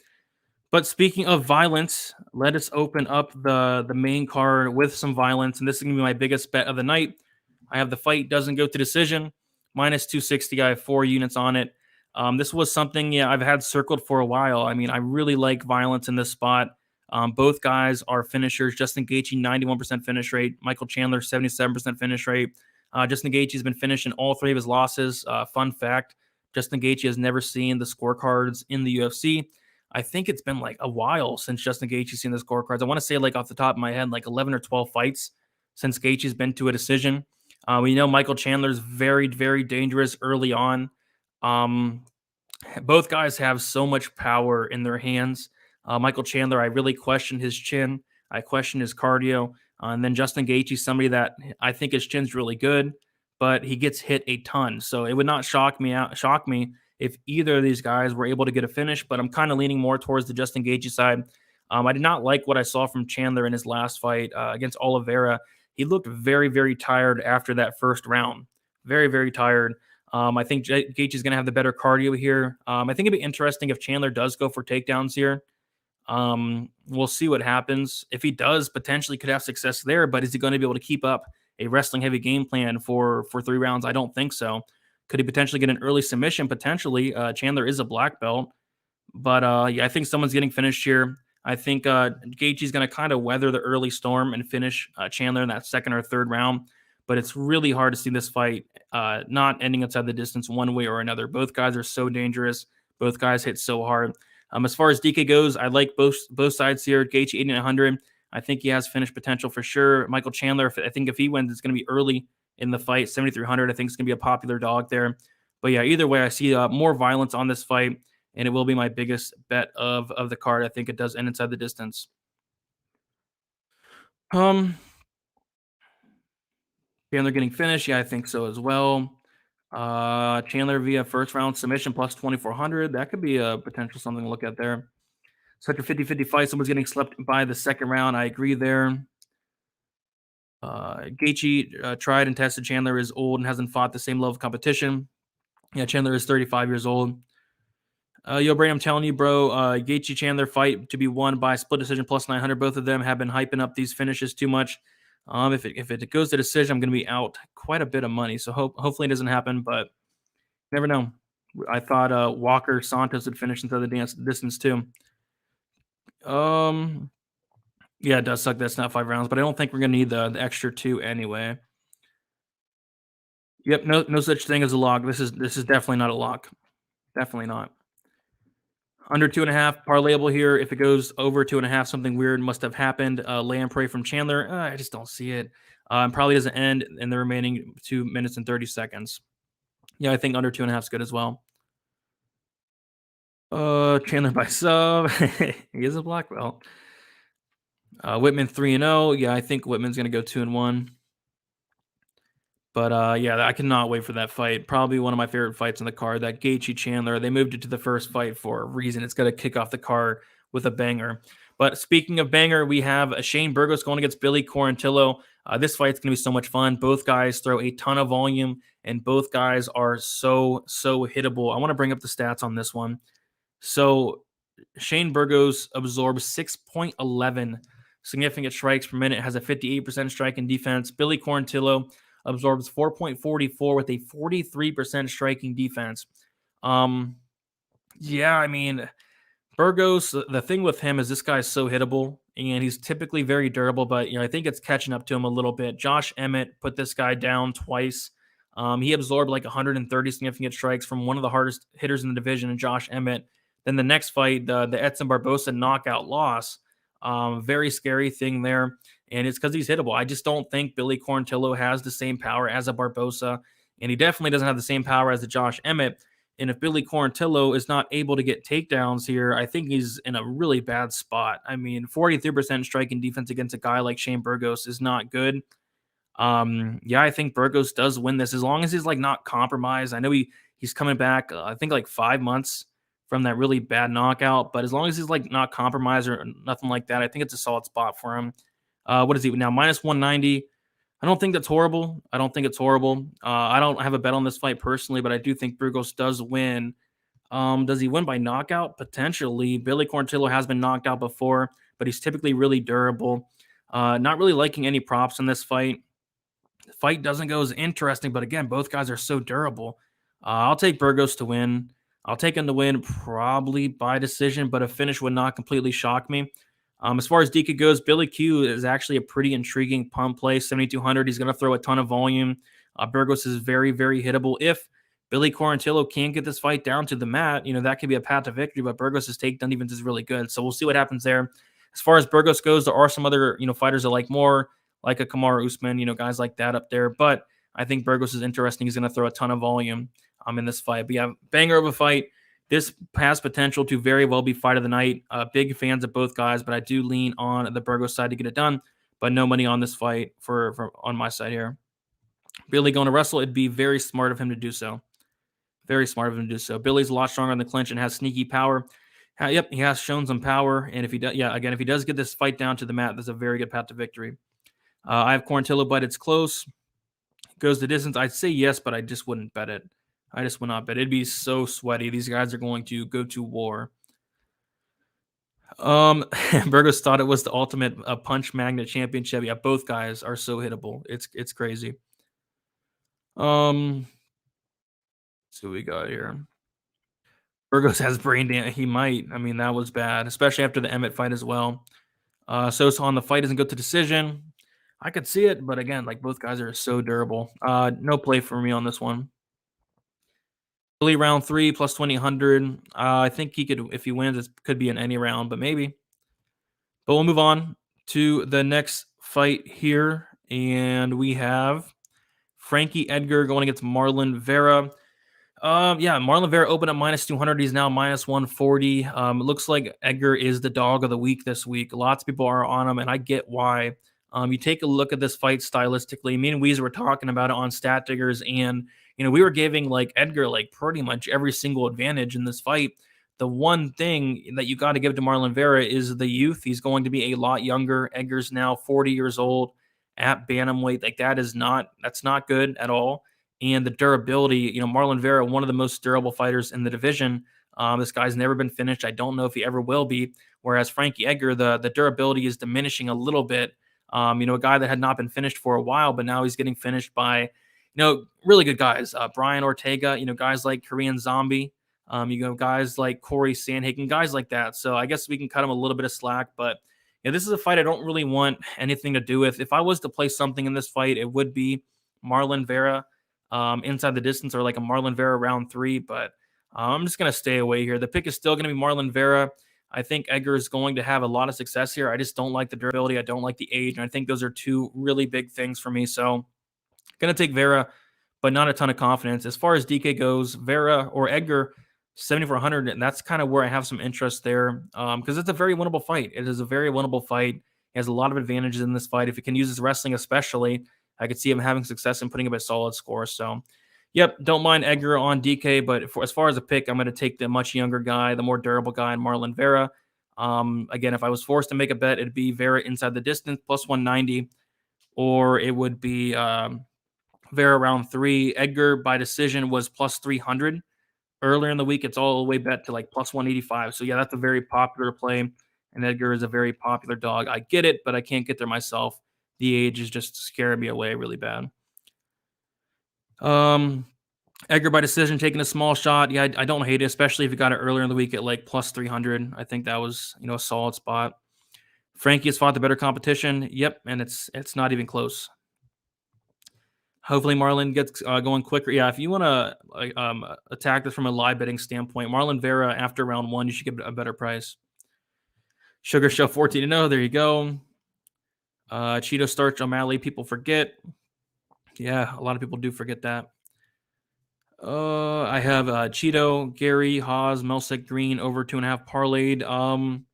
But speaking of violence, let us open up the main card with some violence. And this is going to be my biggest bet of the night. I have the fight doesn't go to decision. Minus 260. I have 4 units on it. This was something, I've had circled for a while. I mean, I really like violence in this spot. Both guys are finishers. Justin Gaethje, 91% finish rate. Michael Chandler, 77% finish rate. Justin Gaethje has been finishing all 3 of his losses. Fun fact, Justin Gaethje has never seen the scorecards in the UFC. I think it's been like a while since Justin Gaethje's seen the scorecards. I want to say off the top of my head, 11 or 12 fights since Gaethje's been to a decision. We know Michael Chandler's very, very dangerous early on. Both guys have so much power in their hands. Michael Chandler, I really question his chin. I question his cardio. And then Justin Gaethje, somebody that I think his chin's really good, but he gets hit a ton. So it would not shock me if either of these guys were able to get a finish, but I'm kind of leaning more towards the Justin Gaethje side. I did not like what I saw from Chandler in his last fight against Vera. He looked very, very tired after that first round. Very, very tired. I think Gaethje is going to have the better cardio here. I think it'd be interesting if Chandler does go for takedowns here. We'll see what happens. If he does, potentially could have success there, but is he going to be able to keep up a wrestling heavy game plan for 3 rounds? I don't think so. Could he potentially get an early submission? Potentially. Chandler is a black belt, but I think someone's getting finished here. I think Gaethje's going to kind of weather the early storm and finish Chandler in that second or third round. but it's really hard to see this fight not ending inside the distance one way or another. Both guys are so dangerous. Both guys hit so hard. As far as DK goes, I like both sides here. Gaethje 8900. I think he has finish potential for sure. Michael Chandler, I think if he wins, it's going to be early in the fight. 7300. I think it's going to be a popular dog there. But yeah, either way, I see more violence on this fight, and it will be my biggest bet of the card. I think it does end inside the distance. Um, Chandler getting finished. Yeah, I think so as well. Chandler via first round submission plus 2400. That could be a potential something to look at there. Such a 50-50 fight. Someone's getting slept by the second round. I agree there. Gaethje tried and tested. Chandler is old and hasn't fought the same level of competition. Yeah, Chandler is 35 years old. Yo, Brady, I'm telling you, bro, Gaethje Chandler fight to be won by split decision plus 900. Both of them have been hyping up these finishes too much. If it goes to decision, I'm going to be out quite a bit of money. So hopefully it doesn't happen, but never know. I thought Walker Santos would finish into the distance too. Yeah, it does suck that's not 5 rounds, but I don't think we're going to need the extra 2 anyway. Yep, no such thing as a lock. This is definitely not a lock. Definitely not. Under 2.5, parlayable here. If it goes over 2.5, something weird must have happened. Lay and pray from Chandler. I just don't see it. Probably doesn't end in the remaining 2 minutes and 30 seconds. Yeah, I think under 2.5 is good as well. Chandler by sub. He is a black belt. Whitman 3-0. Yeah, I think Whitman's gonna go 2-1. But yeah, I cannot wait for that fight. Probably one of my favorite fights on the card. That Gaethje Chandler. They moved it to the first fight for a reason. It's gonna kick off the card with a banger. But speaking of banger, we have Shane Burgos going against Billy Quarantillo. This fight's gonna be so much fun. Both guys throw a ton of volume, and both guys are so hittable. I want to bring up the stats on this one. So Shane Burgos absorbs 6.11 significant strikes per minute, has a 58% striking defense. Billy Quarantillo absorbs 4.44 with a 43% striking defense. Yeah, I mean, Burgos, the thing with him is this guy's so hittable, and he's typically very durable, but I think it's catching up to him a little bit. Josh Emmett put this guy down twice. He absorbed like 130 significant strikes from one of the hardest hitters in the division, Josh Emmett. Then the next fight, the Edson Barbosa knockout loss, very scary thing there. And it's because he's hittable. I just don't think Billy Quarantillo has the same power as a Barbosa, and he definitely doesn't have the same power as the Josh Emmett. And if Billy Quarantillo is not able to get takedowns here, I think he's in a really bad spot. I mean, 43% striking defense against a guy like Shane Burgos is not good. Yeah, I think Burgos does win this as long as he's like not compromised. I know he's coming back, I think like 5 months from that really bad knockout, but as long as he's like not compromised or nothing like that, I think it's a solid spot for him. What is he now? Minus 190. I don't think that's horrible. I don't think it's horrible. I don't have a bet on this fight personally, but I do think Burgos does win. Does he win by knockout? Potentially. Billy Quarantillo has been knocked out before, but he's typically really durable. Not really liking any props in this fight. The fight doesn't go as interesting, but again, both guys are so durable. I'll take Burgos to win. I'll take him to win probably by decision, but a finish would not completely shock me. As far as DK goes, Billy Q is actually a pretty intriguing pump play. 7,200. He's going to throw a ton of volume. Burgos is very hittable. If Billy Quarantillo can't get this fight down to the mat, that could be a path to victory, but Burgos' takedown defense is really good. So we'll see what happens there. As far as Burgos goes, there are some other, fighters I like more, like a Kamaru Usman, guys like that up there. But I think Burgos is interesting. He's going to throw a ton of volume in this fight. But yeah, banger of a fight. This has potential to very well be fight of the night. Big fans of both guys, but I do lean on the Burgos side to get it done. But no money on this fight for on my side here. Billy going to wrestle, it'd be very smart of him to do so. Very smart of him to do so. Billy's a lot stronger in the clinch and has sneaky power. Yep, he has shown some power. And if he does, if he does get this fight down to the mat, there's a very good path to victory. I have Quarantillo, but it's close. Goes the distance. I'd say yes, but I just wouldn't bet it. I just would not bet. It'd be so sweaty. These guys are going to go to war. Burgos thought it was the ultimate punch magnet championship. Yeah, both guys are so hittable. It's crazy. Let's see what we got here. Burgos has brain damage. He might. I mean, that was bad, especially after the Emmett fight as well. So on the fight doesn't go to decision. I could see it, but again, like both guys are so durable. No play for me on this one. Early round 3 plus 2000. I think he could, if he wins, it could be in any round, but maybe. But we'll move on to the next fight here, and we have Frankie Edgar going against Marlon Vera. Yeah, Marlon Vera opened at minus 200. He's now minus 140. It looks like Edgar is the dog of the week this week. Lots of people are on him, and I get why. You take a look at this fight stylistically. Me and Weezer were talking about it on Stat Diggers, and we were giving like Edgar like pretty much every single advantage in this fight. The one thing that you got to give to Marlon Vera is the youth. He's going to be a lot younger. Edgar's now 40 years old at bantamweight. Like that's not good at all. And the durability, Marlon Vera, one of the most durable fighters in the division. This guy's never been finished. I don't know if he ever will be. Whereas Frankie Edgar, the durability is diminishing a little bit. A guy that had not been finished for a while, but now he's getting finished by, really good guys. Brian Ortega, guys like Korean Zombie, guys like Corey Sandhagen, guys like that. So I guess we can cut him a little bit of slack, but this is a fight I don't really want anything to do with. If I was to play something in this fight, it would be Marlon Vera inside the distance, or like a Marlon Vera round 3, but I'm just going to stay away here. The pick is still going to be Marlon Vera. I think Edgar is going to have a lot of success here. I just don't like the durability. I don't like the age. And I think those are two really big things for me. So going to take Vera, but not a ton of confidence. As far as DK goes, Vera or Edgar, 7,400, and that's kind of where I have some interest there because it's a very winnable fight. It is a very winnable fight. He has a lot of advantages in this fight. If he can use his wrestling especially, I could see him having success and putting up a solid score. So, yep, don't mind Edgar on DK, but as far as a pick, I'm going to take the much younger guy, the more durable guy, Marlon Vera. Again, if I was forced to make a bet, it'd be Vera inside the distance, plus 190, or it would be Vera round 3. Edgar by decision was plus 300. Earlier in the week, it's all the way bet to like plus 185. So, yeah, that's a very popular play, and Edgar is a very popular dog. I get it, but I can't get there myself. The age is just scaring me away really bad. Edgar by decision, taking a small shot. Yeah, I don't hate it, especially if you got it earlier in the week at like plus 300. I think that was, a solid spot. Frankie has fought the better competition. Yep, and it's not even close. Hopefully Marlon gets going quicker. Yeah, if you want to attack this from a live betting standpoint, Marlon Vera after round 1, you should get a better price. Sugar Show 14-0. There you go. Cheeto Starch O'Malley. People forget. Yeah, a lot of people do forget that. I have Cheeto, Garry, Hawes, Melsick, Green over 2.5 parlayed.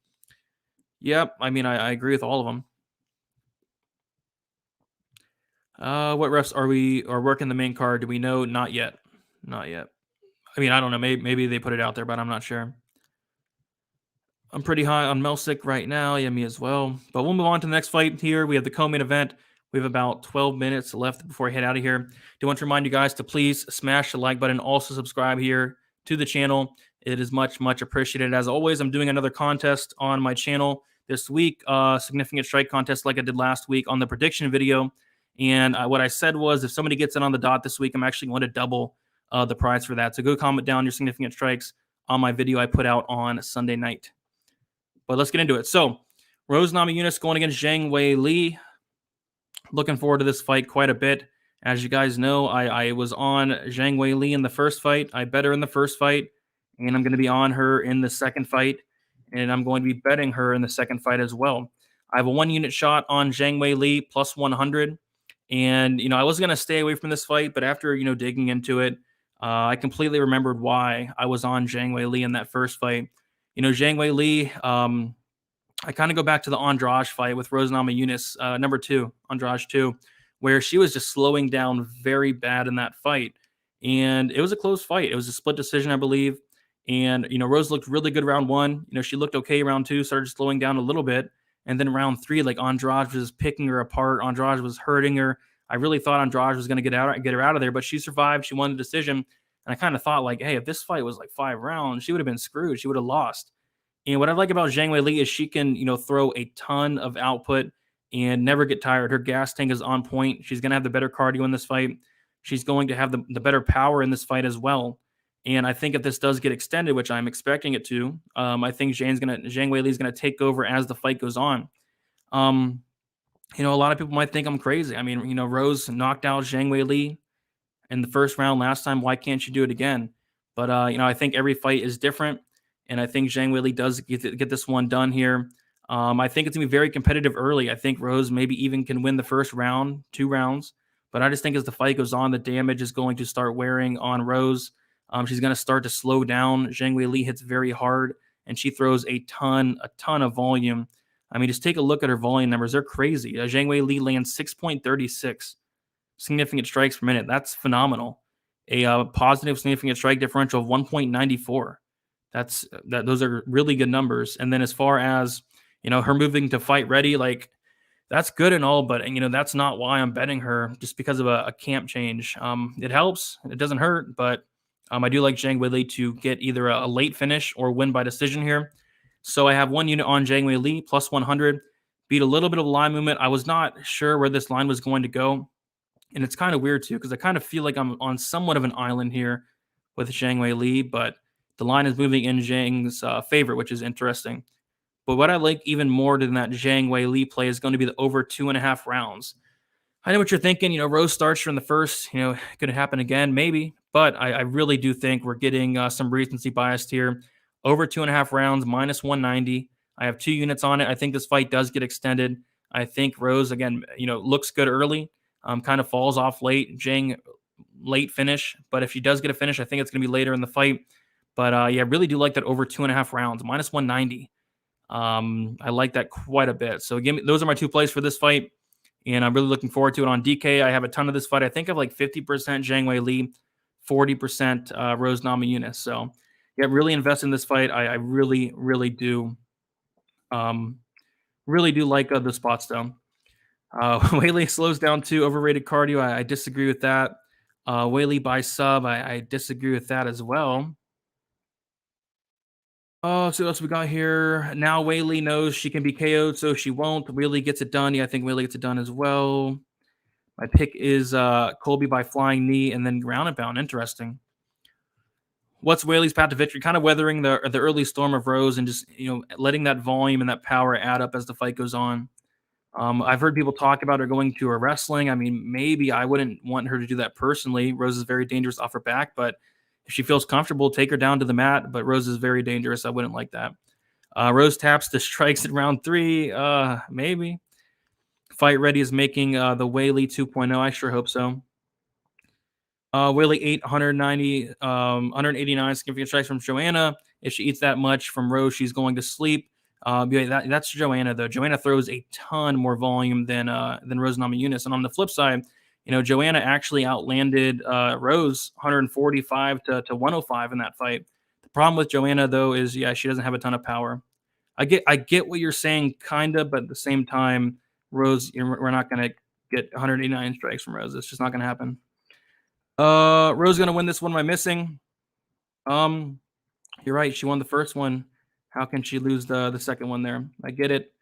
Yep. I mean, I agree with all of them. What refs are working the main card? Do we know? Not yet. Not yet. I mean, I don't know. Maybe they put it out there, but I'm not sure. I'm pretty high on Melsick right now. Yeah, me as well. But we'll move on to the next fight here. We have the co-main event. We have about 12 minutes left before I head out of here. Do want to remind you guys to please smash the like button. Also subscribe here to the channel. It is much, much appreciated. As always, I'm doing another contest on my channel this week. Significant strike contest like I did last week on the prediction video. And what I said was if somebody gets in on the dot this week, I'm actually going to double the prize for that. So go comment down your significant strikes on my video I put out on Sunday night. But let's get into it. So, Rose Namajunas going against Zhang Weili. Looking forward to this fight quite a bit. As you guys know, I was on Zhang Weili in the first fight. I bet her in the first fight, and I'm going to be on her in the second fight, and I'm going to be betting her in the second fight as well. I have a 1-unit shot on Zhang Weili plus 100, and I was going to stay away from this fight, but after digging into it, I completely remembered why I was on Zhang Weili in that first fight. Zhang Weili, I kind of go back to the Andrade fight with Rose Namajunas, number 2, Andrade 2, where she was just slowing down very bad in that fight. And it was a close fight. It was a split decision, I believe. And, Rose looked really good round 1. She looked okay round 2, started slowing down a little bit. And then round 3, like Andrade was picking her apart. Andrade was hurting her. I really thought Andrade was going to get her out of there, but she survived. She won the decision. And I kind of thought like, hey, if this fight was like 5 rounds, she would have been screwed. She would have lost. And what I like about Zhang Weili is she can, throw a ton of output and never get tired. Her gas tank is on point. She's going to have the better cardio in this fight. She's going to have the better power in this fight as well. And I think if this does get extended, which I'm expecting it to, I think Zhang Weili is going to take over as the fight goes on. A lot of people might think I'm crazy. I mean, Rose knocked out Zhang Weili in the first round last time. Why can't you do it again? But I think every fight is different, and I think Zhang Weili does get this one done here. I think it's gonna be very competitive early. I think Rose maybe even can win the first round, 2 rounds. But I just think as the fight goes on, the damage is going to start wearing on Rose. She's going to start to slow down. Zhang Weili hits very hard, and she throws a ton of volume. I mean, just take a look at her volume numbers; they're crazy. Zhang Weili lands 6.36 significant strikes per minute. That's phenomenal. A positive significant strike differential of 1.94. Those are really good numbers. And then as far as her moving to fight ready, like that's good and all, but that's not why I'm betting her just because of a camp change. It helps, it doesn't hurt, but I do like Zhang Weili to get either a late finish or win by decision here. So I have 1 unit on Zhang Weili plus 100. Beat a little bit of line movement. I was not sure where this line was going to go. And it's kind of weird too, because I kind of feel like I'm on somewhat of an island here with Zhang Weili, but the line is moving in Zhang's favor, which is interesting. But what I like even more than that Zhang Weili play is going to be the over 2.5 rounds. I know what you're thinking. Rose starts her in the first. Could it happen again? Maybe. But I really do think we're getting some recency bias here. Over 2.5 rounds, minus 190. I have 2 units on it. I think this fight does get extended. I think Rose, again, looks good early, kind of falls off late. Zhang, late finish. But if she does get a finish, I think it's going to be later in the fight. But yeah, I really do like that over 2.5 rounds, minus 190. I like that quite a bit. So those are my 2 plays for this fight, and I'm really looking forward to it on DK. I have a ton of this fight. I think I have like 50% Zhang Weili, 40% Rose Namajunas. So yeah, really invest in this fight. I really, really do. Really do like the spots though. Weili slows down too. Overrated cardio. I disagree with that. Weili by sub. I disagree with that as well. Oh, so what else we got here? Now Whaley knows she can be KO'd, so she won't. Whaley gets it done. Yeah, I think Whaley gets it done as well. My pick is Colby by flying knee and then ground and pound. Interesting. What's Whaley's path to victory? Kind of weathering the early storm of Rose and just letting that volume and that power add up as the fight goes on. I've heard people talk about her going to her wrestling. I mean, maybe I wouldn't want her to do that personally. Rose is very dangerous off her back, but if she feels comfortable, take her down to the mat. But Rose is very dangerous. I wouldn't like that. Rose taps the strikes in round 3. Maybe. Fight Ready is making the Whaley 2.0. I sure hope so. Whaley 890, 189 significant strikes from Joanna. If she eats that much from Rose, she's going to sleep. That's Joanna though. Joanna throws a ton more volume than Rose Namajunas. And on the flip side, Joanna actually outlanded Rose 145 to 105 in that fight. The problem with Joanna though is she doesn't have a ton of power. I get what you're saying, kinda, but at the same time, Rose, we're not gonna get 189 strikes from Rose. It's just not gonna happen. Rose gonna win this one. Am I missing? You're right. She won the first one. How can she lose the second one there? I get it.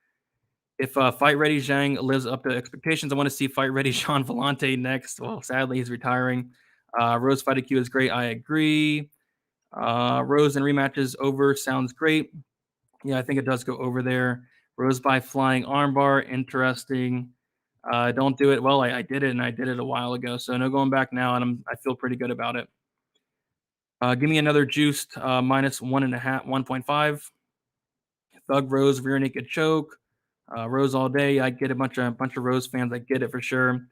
If Fight Ready Zhang lives up to expectations, I want to see Fight Ready Sean Valente next. Well, sadly, he's retiring. Rose Fight IQ is great. I agree. Rose and rematches over sounds great. Yeah, I think it does go over there. Rose by flying armbar. Interesting. Don't do it. Well, I did it, and I did it a while ago, so no going back now, and I feel pretty good about it. Give me another juiced minus 1.5. Thug Rose rear naked choke. Rose all day. I get a bunch of Rose fans. I get it for sure.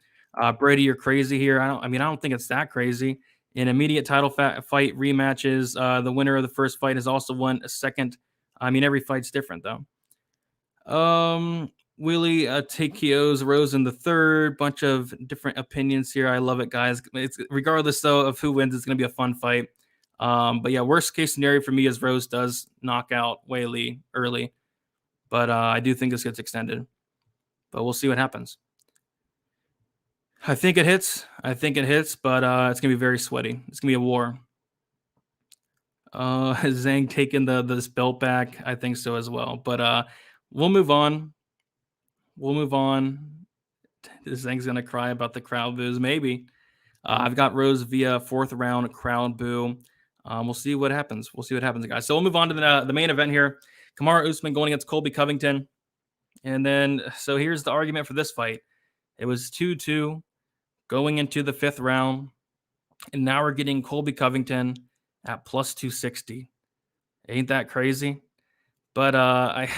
Brady, you're crazy here. I don't think it's that crazy. In immediate title fight rematches, the winner of the first fight has also won a second. I mean, every fight's different though. Willie take KOs Rose in the third. Bunch of different opinions here. I love it, guys. It's regardless though of who wins, it's gonna be a fun fight. But yeah, worst case scenario for me is Rose does knock out Whaley early. But I do think this gets extended. But we'll see what happens. I think it hits. But it's going to be very sweaty. It's going to be a war. Zhang taking this belt back? I think so as well. But we'll move on. Zhang's going to cry about the crowd boos. Maybe. I've got Rose via 4th round crowd boo. We'll see what happens. Guys. So we'll move on to the main event here. Kamaru Usman going against Colby Covington. And then, so here's the argument for this fight. It was 2-2 going into the 5th round, and now we're getting Colby Covington at plus 260. Ain't that crazy? But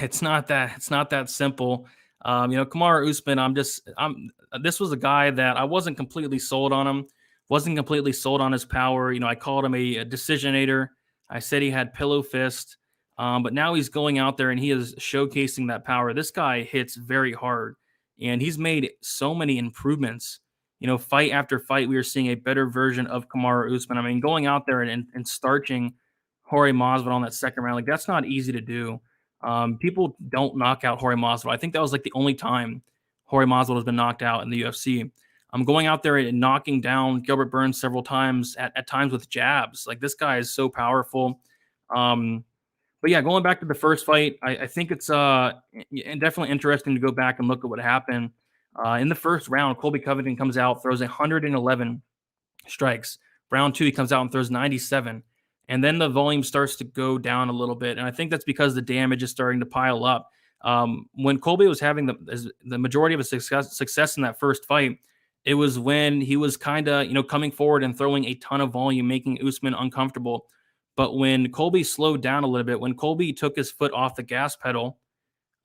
it's not that simple. Kamaru Usman, this was a guy that I wasn't completely sold on him, wasn't completely sold on his power. I called him a decisionator. I said he had pillow fist, but now he's going out there and he is showcasing that power. This guy hits very hard, and he's made so many improvements. Fight after fight, we are seeing a better version of Kamaru Usman. I mean, going out there and starching Jorge Masvidal on that second round, like that's not easy to do. People don't knock out Jorge Masvidal. I think that was like the only time Jorge Masvidal has been knocked out in the UFC. I'm going out there and knocking down Gilbert Burns several times at times with jabs. Like this guy is so powerful. But yeah, going back to the first fight, I think it's definitely interesting to go back and look at what happened. In the first round, Colby Covington comes out, throws 111 strikes. Round 2, he comes out and throws 97. And then the volume starts to go down a little bit. And I think that's because the damage is starting to pile up. When Colby was having the majority of his success in that first fight, it was when he was kind of, coming forward and throwing a ton of volume, making Usman uncomfortable. But when Colby slowed down a little bit, when Colby took his foot off the gas pedal,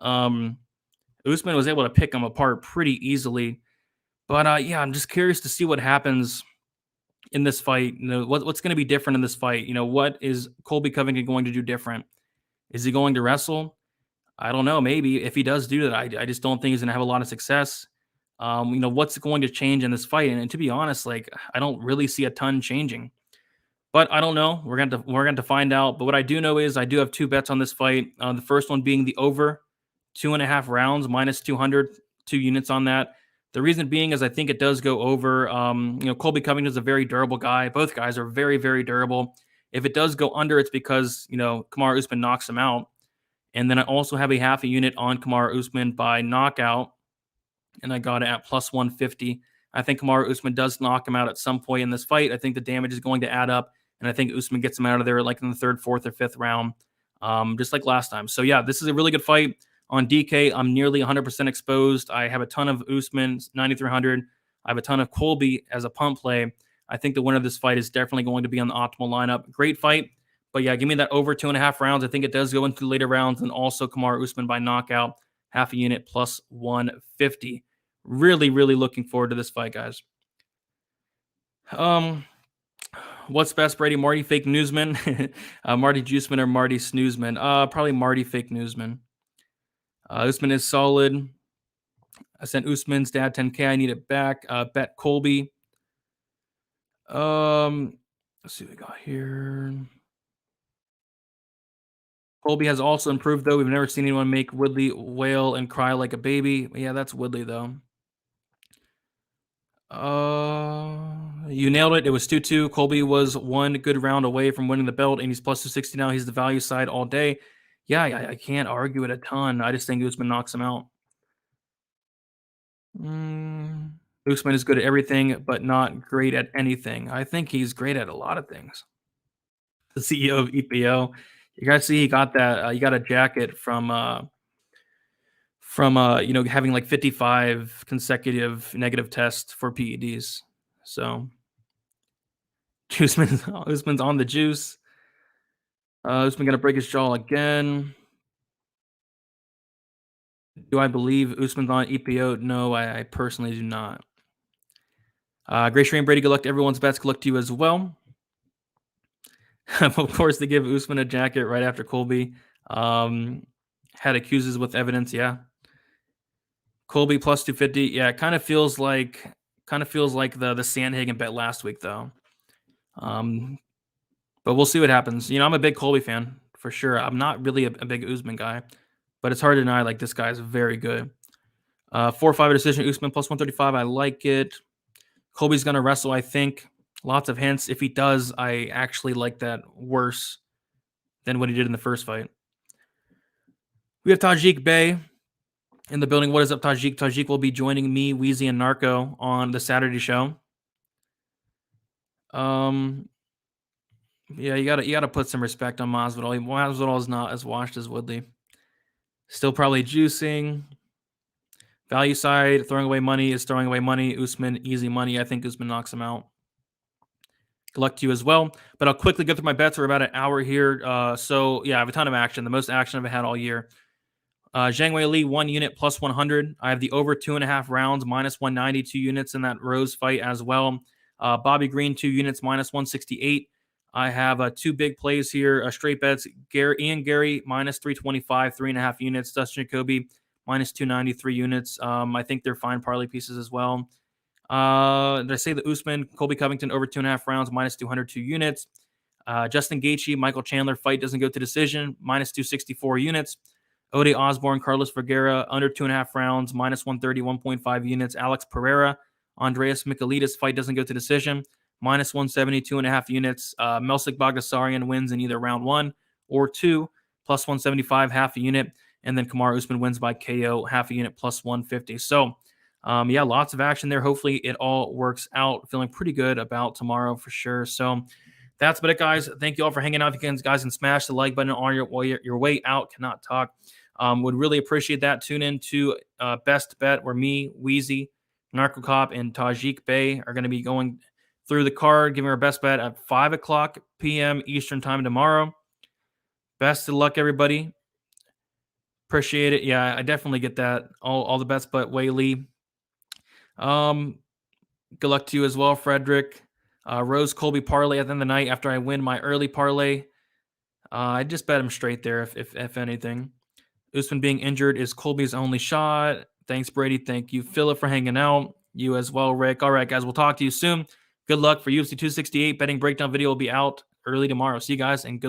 Usman was able to pick him apart pretty easily. But yeah, I'm just curious to see what happens in this fight. What's going to be different in this fight? What is Colby Covington going to do different? Is he going to wrestle? I don't know. Maybe if he does do that, I just don't think he's going to have a lot of success. What's going to change in this fight? And to be honest, like I don't really see a ton changing. But I don't know. We're going to find out. But what I do know is I do have 2 bets on this fight. The first one being the over 2.5 rounds, minus 200, 2 units on that. The reason being is I think it does go over. Colby Covington is a very durable guy. Both guys are very, very durable. If it does go under, it's because, Kamaru Usman knocks him out. And then I also have a half a unit on Kamaru Usman by knockout, and I got it at plus 150. I think Kamaru Usman does knock him out at some point in this fight. I think the damage is going to add up, and I think Usman gets him out of there like in the 3rd, 4th, or 5th round, just like last time. So yeah, this is a really good fight. On DK, I'm nearly 100% exposed. I have a ton of Usman, 9,300. I have a ton of Colby as a punt play. I think the winner of this fight is definitely going to be on the optimal lineup. Great fight. But yeah, give me that over 2.5 rounds. I think it does go into later rounds, and also Kamaru Usman by knockout, half a unit plus 150. Really, really looking forward to this fight, guys. What's best, Brady? Marty Fake Newsman, Marty Juiceman, or Marty Snoozman? Probably Marty Fake Newsman. Usman is solid. I sent Usman's dad 10K. I need it back. Bet Colby. Let's see what we got here. Colby has also improved, though. We've never seen anyone make Woodley wail and cry like a baby. Yeah, that's Woodley, though. You nailed it. It was 2-2. Colby was 1 good round away from winning the belt, and he's plus 260 now. He's the value side all day. Yeah, I can't argue it a ton. I just think Usman knocks him out. Usman is good at everything, but not great at anything. I think he's great at a lot of things. The CEO of EPO. You guys see he got that. He got a jacket from having like 55 consecutive negative tests for PEDs. So Usman's on the juice. Usman gonna break his jaw again. Do I believe Usman's on EPO? No, I personally do not. Great stream, Brady. Good luck to everyone's bets. Good luck to you as well. Of course, they give Usman a jacket right after Colby. Had accuses with evidence. Yeah. Colby plus 250. Yeah, it kind of feels like the Sandhagen bet last week, though. But we'll see what happens. I'm a big Colby fan for sure. I'm not really a big Usman guy, but it's hard to deny. Like this guy is very good. 4-5 decision. Usman plus 135. I like it. Colby's gonna wrestle, I think. Lots of hints. If he does, I actually like that worse than what he did in the first fight. We have Tajik Bey in the building. What is up, Tajik? Tajik will be joining me, Wheezy, and Narco on the Saturday show. Yeah, you gotta put some respect on Masvidal. Masvidal is not as washed as Woodley. Still probably juicing. Value side, throwing away money is throwing away money. Usman, easy money. I think Usman knocks him out. Good luck to you as well. But I'll quickly go through my bets. We're about an hour here. So, yeah, I have a ton of action. The most action I've had all year. Zhang Weili, 1 unit plus 100. I have the over 2.5 rounds, minus 190, 2 units in that Rose fight as well. Bobby Green, 2 units, minus 168. I have 2 big plays here. Straight bets, Garry, minus 325, 3.5 units. Dustin Jacoby, minus 293 units. I think they're fine parlay pieces as well. Did I say the Usman, Colby Covington, over 2.5 rounds, minus 202 units. Justin Gaethje, Michael Chandler fight doesn't go to decision, minus 264 units. Ode Osborne, Carlos Vergara, under 2.5 rounds, minus 130, 1.5 units. Alex Pereira, Andreas Michailidis, fight doesn't go to decision, minus 170, 2.5 units. Melsik Bagasarian wins in either round 1 or 2, plus 175, half a unit. And then Kamaru Usman wins by KO, half a unit, plus 150. So, yeah, lots of action there. Hopefully it all works out. Feeling pretty good about tomorrow for sure. So, that's about it, guys. Thank you all for hanging out. If you guys can smash the like button on your way out. Cannot talk. Would really appreciate that. Tune in to Best Bet, where me, Wheezy, Narco Cop, and Tajik Bey are going to be going through the card, giving our best bet at 5 o'clock p.m. Eastern time tomorrow. Best of luck, everybody. Appreciate it. Yeah, I definitely get that. All the best, but Weili. Good luck to you as well, Frederick. Rose Colby parlay at the end of the night after I win my early parlay. I just bet him straight there, if anything. Usman being injured is Colby's only shot. Thanks, Brady. Thank you, Philip, for hanging out. You as well, Rick. All right, guys, we'll talk to you soon. Good luck for UFC 268. Betting breakdown video will be out early tomorrow. See you guys, and good